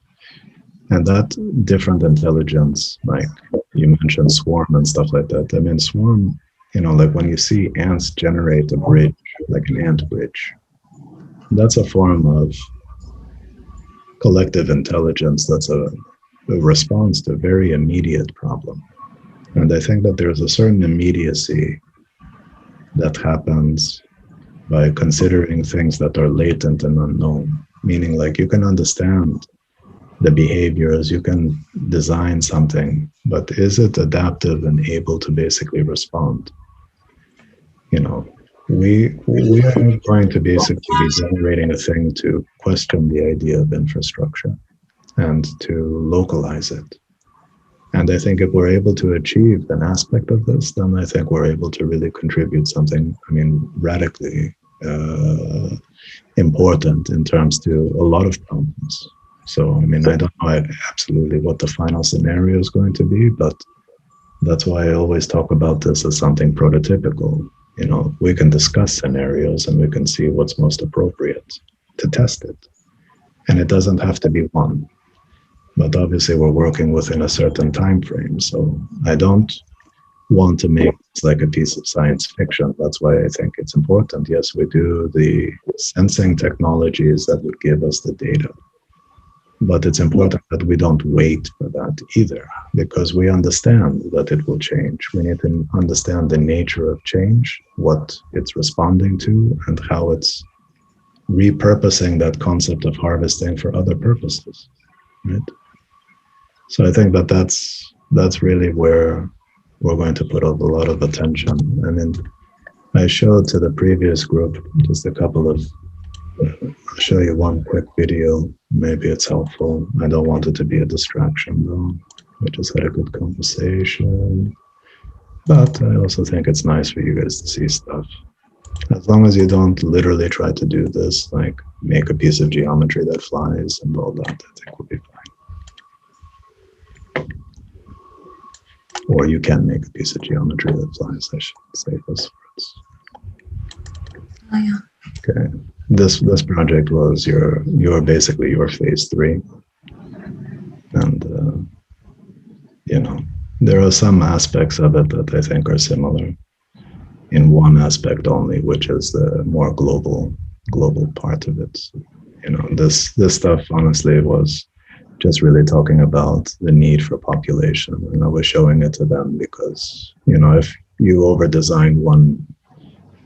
And that different intelligence, like you mentioned swarm and stuff like that. I mean, swarm, like when you see ants generate a bridge, like an ant bridge, that's a form of collective intelligence that's a response to a very immediate problem. And I think that there's a certain immediacy that happens by considering things that are latent and unknown, meaning like you can understand the behaviors, you can design something, but is it adaptive and able to basically respond? We are going to basically be generating a thing to question the idea of infrastructure and to localize it. And I think if we're able to achieve an aspect of this, then I think we're able to really contribute something, radically important in terms to a lot of problems. So, I don't know absolutely what the final scenario is going to be, but that's why I always talk about this as something prototypical. We can discuss scenarios and we can see what's most appropriate to test it. And it doesn't have to be one. But obviously we're working within a certain time frame. So I don't want to make it like a piece of science fiction. That's why I think it's important. Yes, we do the sensing technologies that would give us the data. But it's important that we don't wait for that either, because we understand that it will change. We need to understand the nature of change, what it's responding to, and how it's repurposing that concept of harvesting for other purposes, right? So I think that that's really where we're going to put a lot of attention. I showed to the previous group just a couple of, I'll show you one quick video. Maybe it's helpful. I don't want it to be a distraction though. We just had a good conversation. But I also think it's nice for you guys to see stuff. As long as you don't literally try to do this, like make a piece of geometry that flies and all that, I think we'll be fine. Or you can make a piece of geometry that flies, I should say those words. Oh, yeah. Okay. This project was basically your phase 3. And, there are some aspects of it that I think are similar in one aspect only, which is the more global part of it. This stuff honestly was just really talking about the need for population. And I was showing it to them because, if you over-design one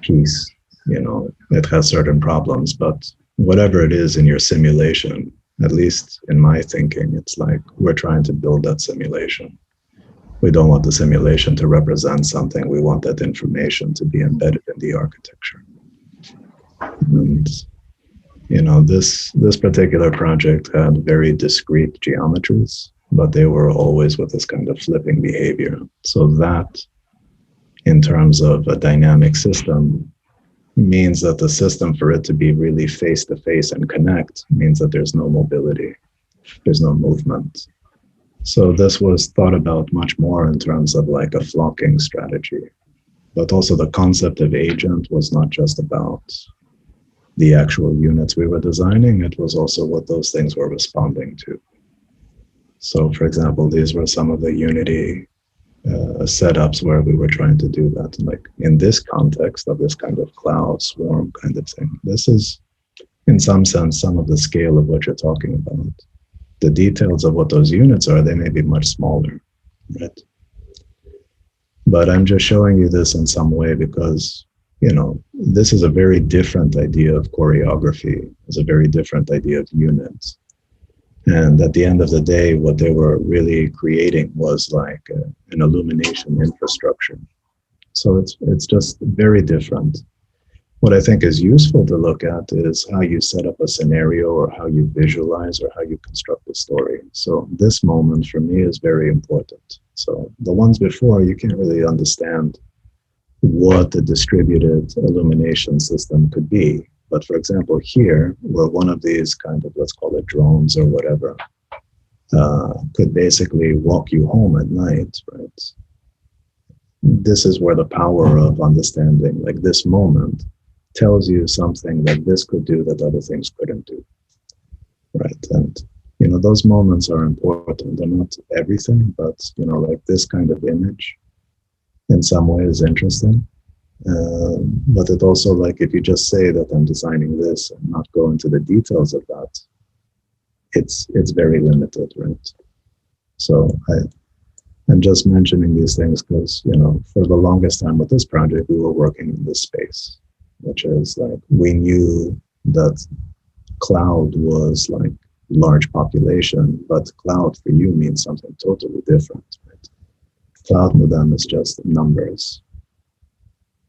piece, it has certain problems, but whatever it is in your simulation, at least in my thinking, it's like we're trying to build that simulation. We don't want the simulation to represent something. We want that information to be embedded in the architecture. And, this particular project had very discrete geometries, but they were always with this kind of flipping behavior. So that, in terms of a dynamic system, means that the system, for it to be really face-to-face and connect, means that there's no mobility, there's no movement. So this was thought about much more in terms of like a flocking strategy. But also the concept of agent was not just about the actual units we were designing, it was also what those things were responding to. So for example, these were some of the Unity setups where we were trying to do that. Like in this context of this kind of cloud swarm kind of thing, this is in some sense some of the scale of what you're talking about. The details of what those units are, they may be much smaller, right? But I'm just showing you this in some way because, you know, this is a very different idea of choreography. It's a very different idea of units. And at the end of the day, what they were really creating was like an illumination infrastructure. So it's just very different. What I think is useful to look at is how you set up a scenario or how you visualize or how you construct a story. So this moment for me is very important. So the ones before, you can't really understand what the distributed illumination system could be. But for example, here, where one of these kind of, let's call it drones or whatever, could basically walk you home at night, right? This is where the power of understanding, like this moment, tells you something that this could do that other things couldn't do, right? And, you know, those moments are important. They're not everything, but, you know, like this kind of image in some way is interesting. But it also, like, if you just say that I'm designing this and not go into the details of that, it's very limited, right? So I'm just mentioning these things because, you know, for the longest time with this project, we were working in this space, which is like, we knew that cloud was like large population, but cloud for you means something totally different, right? Cloud for them is just numbers.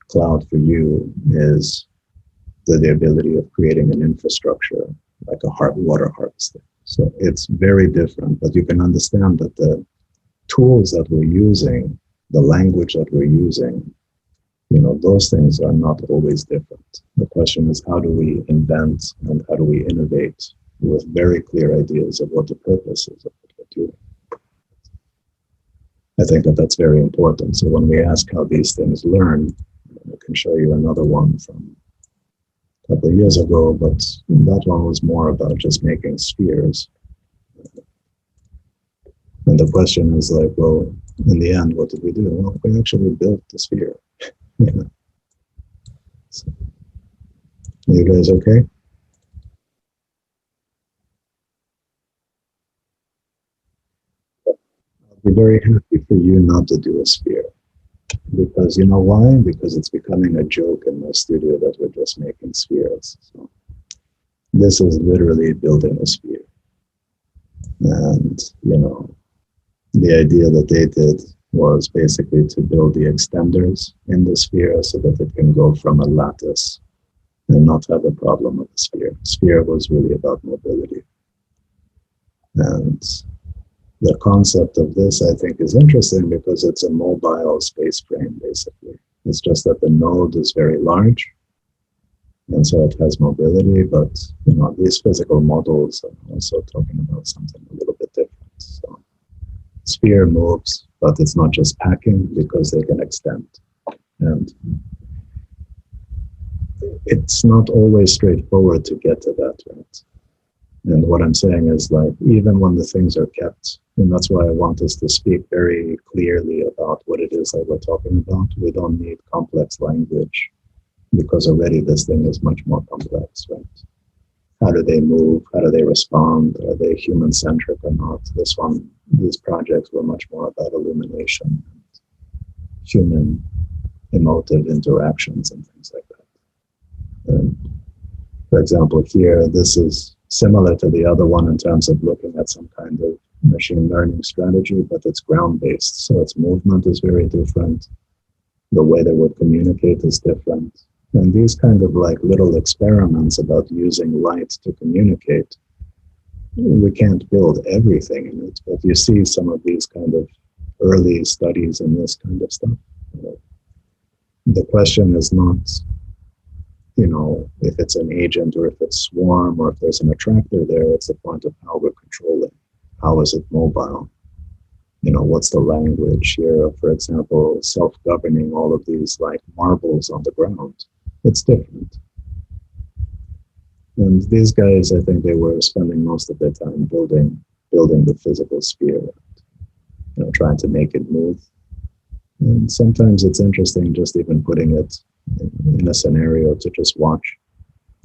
Cloud for you is the ability of creating an infrastructure, like a water harvesting. So it's very different, but you can understand that the tools that we're using, the language that we're using, you know, those things are not always different. The question is, how do we invent and how do we innovate with very clear ideas of what the purpose is of what we're doing? I think that that's very important. So when we ask how these things learn, I can show you another one from a couple of years ago, but that one was more about just making spheres. And the question is like, well, in the end, what did we do? Well, we actually built the sphere. Yeah. So, you guys okay? I'll be very happy for you not to do a sphere. Because you know why? Because it's becoming a joke in my studio that we're just making spheres. So this is literally building a sphere. And, you know, the idea that they did was basically to build the extenders in the sphere so that it can go from a lattice and not have a problem with the sphere. Sphere was really about mobility. And the concept of this, I think, is interesting because it's a mobile space frame, basically. It's just that the node is very large, and so it has mobility, but, you know, these physical models are also talking about something a little bit different. So sphere moves, but it's not just packing because they can extend. And it's not always straightforward to get to that, right? And what I'm saying is, like, even when the things are kept, and that's why I want us to speak very clearly about what it is that we're talking about. We don't need complex language because already this thing is much more complex, right? How do they move? How do they respond? Are they human-centric or not? These projects were much more about illumination and human emotive interactions and things like that. And for example, here, this is similar to the other one in terms of looking at some kind of machine learning strategy, but it's ground-based. So its movement is very different. The way they would communicate is different. And these kind of like little experiments about using light to communicate, we can't build everything in it, but you see some of these kind of early studies in this kind of stuff. The question is not, you know, if it's an agent or if it's swarm or if there's an attractor there, it's the point of how we're controlling. How is it mobile? what's the language here? For example, self-governing, all of these like marbles on the ground. It's different. And these guys, I think they were spending most of their time building the physical sphere, trying to make it move. And sometimes it's interesting just even putting it in a scenario to just watch,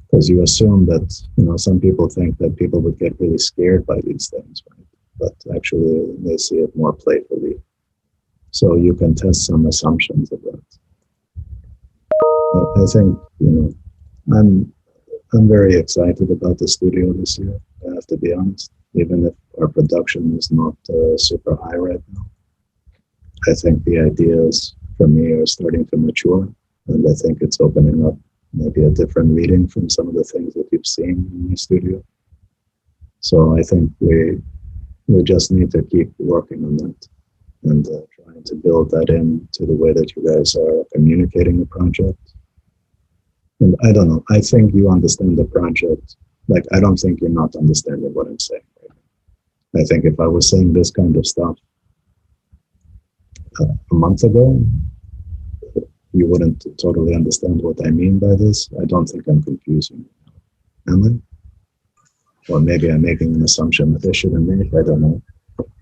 because you assume that, some people think that people would get really scared by these things, right? But actually they see it more playfully. So you can test some assumptions of that. I think, I'm very excited about the studio this year, I have to be honest, even if our production is not super high right now. I think the ideas for me are starting to mature, and I think it's opening up maybe a different reading from some of the things that you've seen in my studio. So I think we just need to keep working on that and trying to build that into the way that you guys are communicating the project. And I don't know, I think you understand the project. Like, I don't think you're not understanding what I'm saying right now. I think if I was saying this kind of stuff a month ago, you wouldn't totally understand what I mean by this. I don't think I'm confusing you. Am I? Or maybe I'm making an assumption that I shouldn't make, I don't know.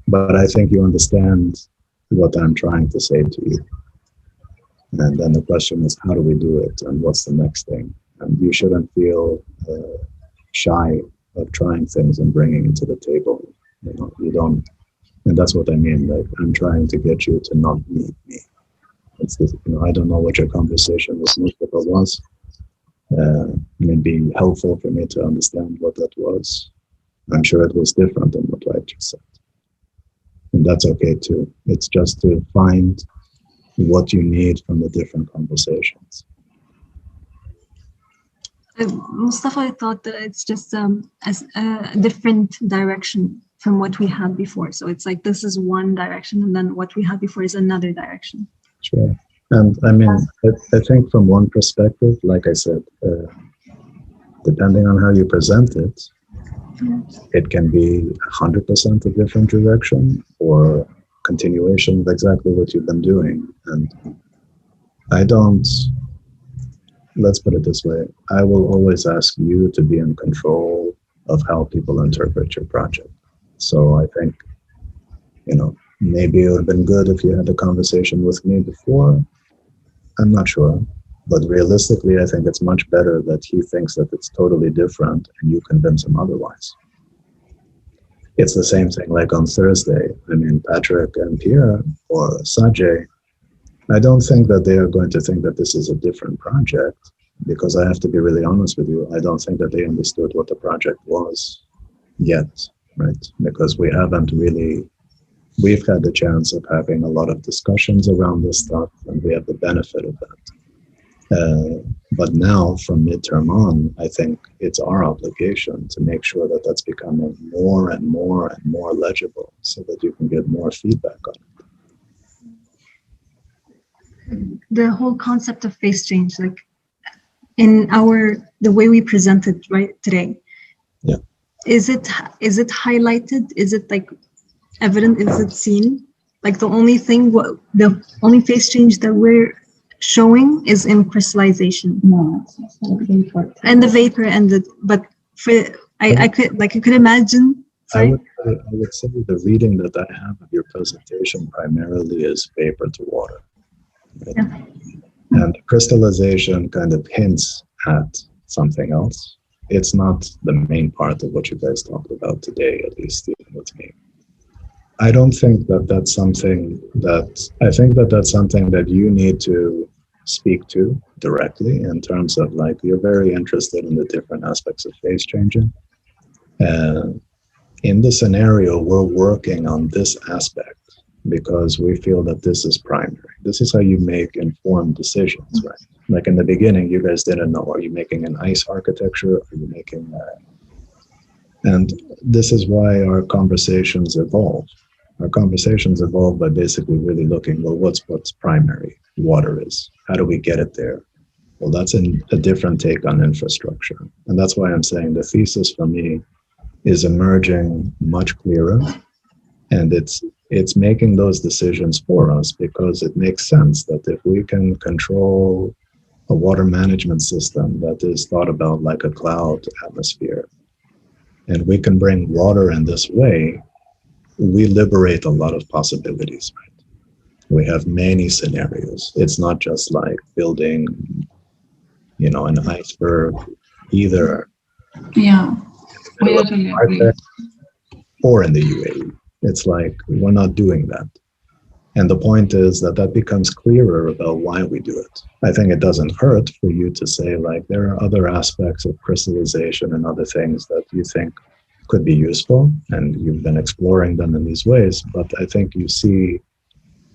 But I think you understand what I'm trying to say to you. And then the question is, how do we do it? And what's the next thing? And you shouldn't feel shy of trying things and bringing it to the table. You don't, and that's what I mean. Like, I'm trying to get you to not meet me. It's this, I don't know what your conversation with Mustafa was. It'd be helpful for me to understand what that was. I'm sure it was different than what I just said. And that's okay too. It's just to find what you need from the different conversations. Mustafa, I thought that it's just as a different direction from what we had before. So it's like, this is one direction, and then what we had before is another direction. Sure. And I mean, I think from one perspective, like I said, depending on how you present it, it can be 100% a different direction or continuation of exactly what you've been doing. And let's put it this way, I will always ask you to be in control of how people interpret your project. So I think, maybe it would have been good if you had a conversation with me before. I'm not sure. But realistically, I think it's much better that he thinks that it's totally different and you convince him otherwise. It's the same thing like on Thursday. I mean, Patrick and Pierre or Sajay, I don't think that they are going to think that this is a different project, because I have to be really honest with you. I don't think that they understood what the project was yet, right? Because we've had the chance of having a lot of discussions around this stuff, and we have the benefit of that. But now from midterm on, I think it's our obligation to make sure that that's becoming more and more and more legible so that you can get more feedback on it. The whole concept of face change, like in the way we present it right today. Yeah. Is it highlighted? Is it like evident? Is it seen? Like the only face change that we're showing is in crystallization. No, it's not vapor. And the vapor ended, but I could imagine. Sorry? I would say the reading that I have of your presentation primarily is vapor to water. Right? Yeah. And crystallization kind of hints at something else. It's not the main part of what you guys talked about today, at least with me. I don't think that that's something that you need to speak to directly, in terms of like, you're very interested in the different aspects of face changing. In the scenario, we're working on this aspect because we feel that this is primary. This is how you make informed decisions, right? Like in the beginning, you guys didn't know, are you making an ice architecture? Are you making and this is why our conversations evolve. Our conversations evolve by basically really looking, well, what's primary? Water is. How do we get it there? Well, that's a different take on infrastructure. And that's why I'm saying the thesis for me is emerging much clearer. And it's it's making those decisions for us because it makes sense that if we can control a water management system that is thought about like a cloud atmosphere, and we can bring water in this way, we liberate a lot of possibilities, right? We have many scenarios. It's not just like building, an iceberg either Yeah, in the we middle of the totally agree. Arctic or in the UAE. It's like we're not doing that. And the point is that becomes clearer about why we do it. I think it doesn't hurt for you to say, like, there are other aspects of crystallization and other things that you think could be useful, and you've been exploring them in these ways. But I think you see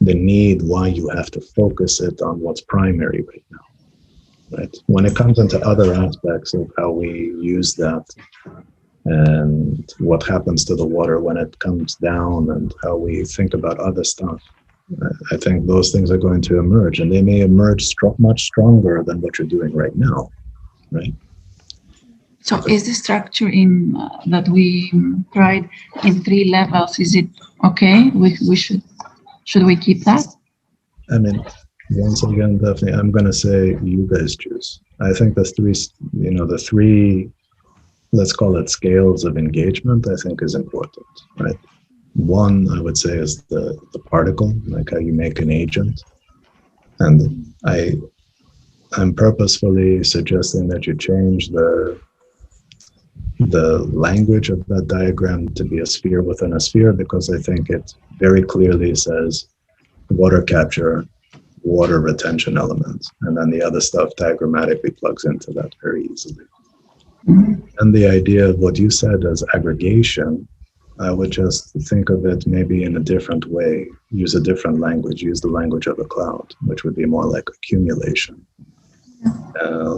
the need why you have to focus it on what's primary right now, right? When it comes into other aspects of how we use that and what happens to the water when it comes down and how we think about other stuff, I think those things are going to emerge, and they may emerge much stronger than what you're doing right now, right? So is the structure in that we tried in 3 levels, is it okay? We should we keep that? I mean, once again, definitely, I'm going to say you guys choose. I think the three, let's call it scales of engagement, I think is important, right? One, I would say, is the particle, like how you make an agent. And I'm purposefully suggesting that you change the language of that diagram to be a sphere within a sphere, because I think it very clearly says water capture, water retention elements, and then the other stuff diagrammatically plugs into that very easily. And the idea of what you said as aggregation, I would just think of it maybe in a different way, use a different language, use the language of the cloud, which would be more like accumulation.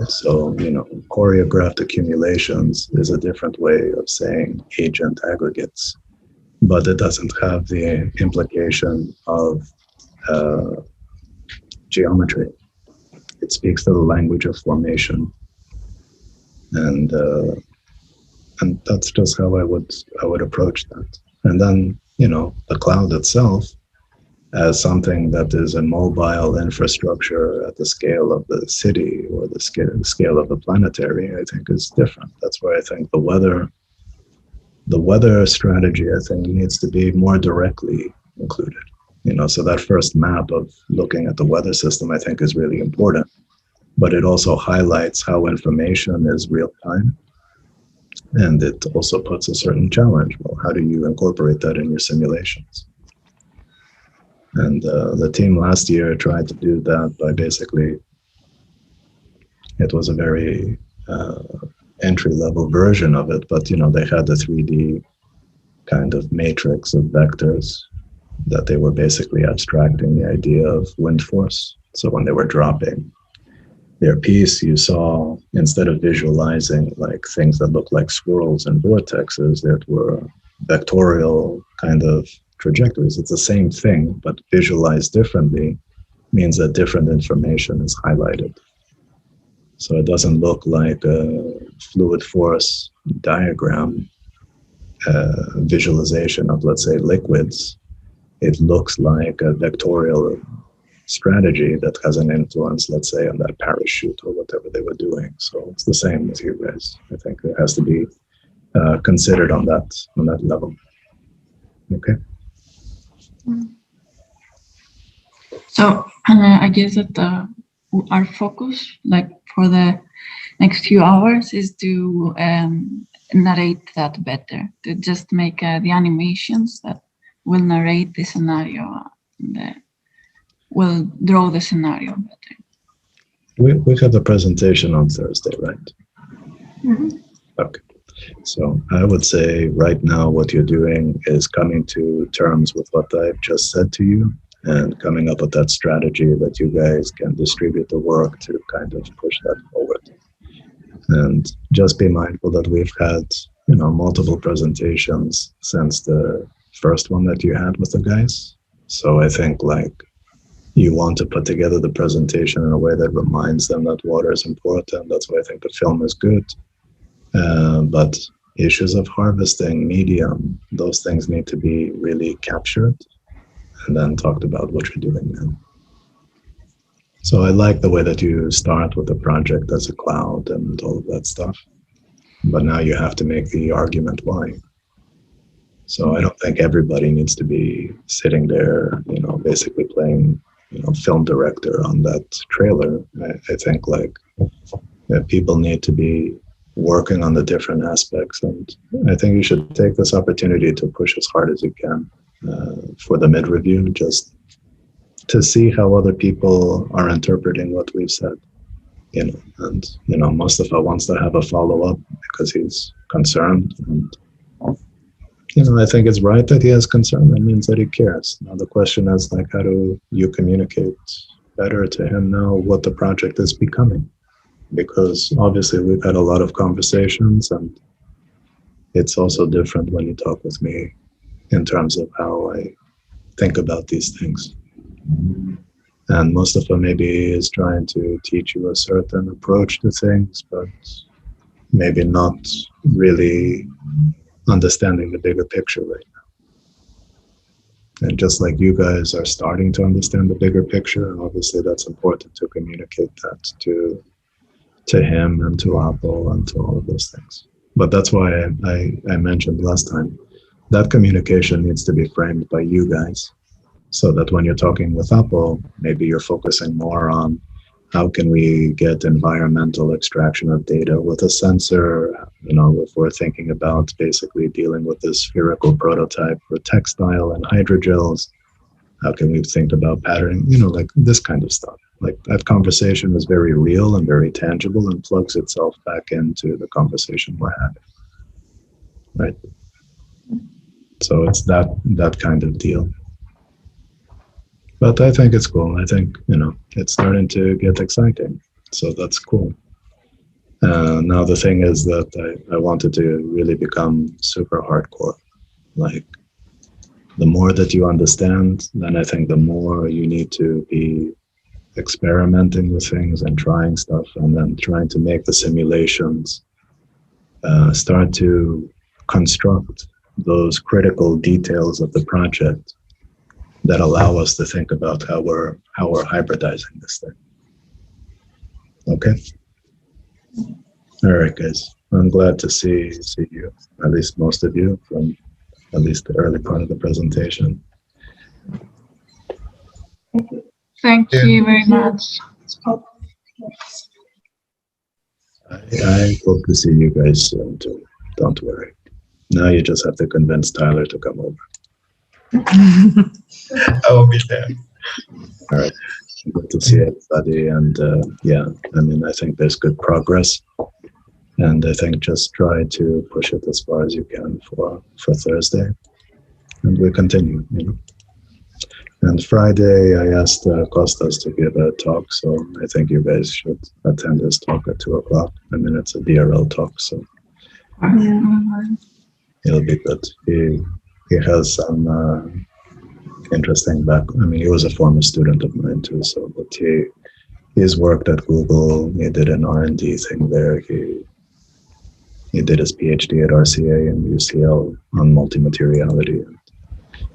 So, choreographed accumulations is a different way of saying agent aggregates, but it doesn't have the implication of geometry. It speaks to the language of formation, and that's just how I would approach that. And then, the cloud itself as something that is a mobile infrastructure at the scale of the city or the scale of the planetary, I think is different. That's where I think the weather strategy, I think, needs to be more directly included. So that first map of looking at the weather system, I think, is really important. But it also highlights how information is real time. And it also puts a certain challenge. Well, how do you incorporate that in your simulations? And the team last year tried to do that by basically, it was a very entry-level version of it, but they had the 3D kind of matrix of vectors that they were basically abstracting the idea of wind force. So when they were dropping their piece, you saw, instead of visualizing like things that look like swirls and vortexes, that were vectorial kind of trajectories. It's the same thing, but visualized differently means that different information is highlighted. So it doesn't look like a fluid force diagram visualization of, let's say, liquids. It looks like a vectorial strategy that has an influence, let's say, on that parachute or whatever they were doing. So it's the same with you guys. I think it has to be considered on that level. Okay. So I guess that our focus, like for the next few hours, is to narrate that better, to just make the animations that will narrate the scenario, will draw the scenario better. We have a presentation on Thursday, right? Mm-hmm. Okay. So I would say right now what you're doing is coming to terms with what I've just said to you and coming up with that strategy that you guys can distribute the work to kind of push that forward. And just be mindful that we've had, multiple presentations since the first one that you had with the guys. So I think you want to put together the presentation in a way that reminds them that water is important. That's why I think the film is good. But issues of harvesting, medium, those things need to be really captured and then talked about what you're doing now. So I like the way that you start with the project as a cloud and all of that stuff, but now you have to make the argument why. So I don't think everybody needs to be sitting there, basically playing, film director on that trailer. I think like people need to be working on the different aspects, and I think you should take this opportunity to push as hard as you can for the mid-review, just to see how other people are interpreting what we've said. And Mustafa wants to have a follow-up because he's concerned, and I think it's right that he has concern. That means that he cares. Now the question is like, how do you communicate better to him now what the project is becoming? Because obviously we've had a lot of conversations, and it's also different when you talk with me in terms of how I think about these things. And Mustafa maybe is trying to teach you a certain approach to things, but maybe not really understanding the bigger picture right now. And just like you guys are starting to understand the bigger picture, and obviously that's important to communicate that to him and to Apple and to all of those things. But that's why I mentioned last time, that communication needs to be framed by you guys, so that when you're talking with Apple, maybe you're focusing more on how can we get environmental extraction of data with a sensor. If we're thinking about basically dealing with this spherical prototype for textile and hydrogels, how can we think about patterning, like this kind of stuff. Like that conversation is very real and very tangible and plugs itself back into the conversation we're having, right? So it's that kind of deal. But I think it's cool. I think, it's starting to get exciting. So that's cool. Now the thing is that I wanted to really become super hardcore. Like the more that you understand, then I think the more you need to be experimenting with things and trying stuff, and then trying to make the simulations start to construct those critical details of the project that allow us to think about how we're hybridizing this thing. Okay. All right, guys. I'm glad to see you, at least most of you, from at least the early part of the presentation. Thank you very much. I hope to see you guys soon too. Don't worry. Now you just have to convince Tyler to come over. I will be there. All right. Good to see everybody. And I think there's good progress. And I think just try to push it as far as you can for Thursday. And we continue, And Friday, I asked Kostas to give a talk. So I think you guys should attend his talk at 2:00. It's a DRL talk. So it'll be good. He has some interesting background. He was a former student of mine too. So, but he's worked at Google. He did an R&D thing there. He did his PhD at RCA and UCL on multimateriality.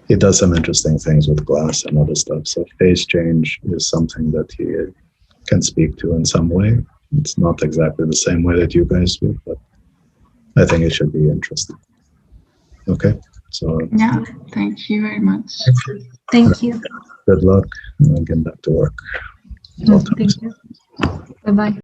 He does some interesting things with glass and other stuff. So phase change is something that he can speak to in some way. It's not exactly the same way that you guys do, but I think it should be interesting. Okay. So yeah, thank you very much. Thank you. Good luck and get back to work. Thank you. Bye-bye.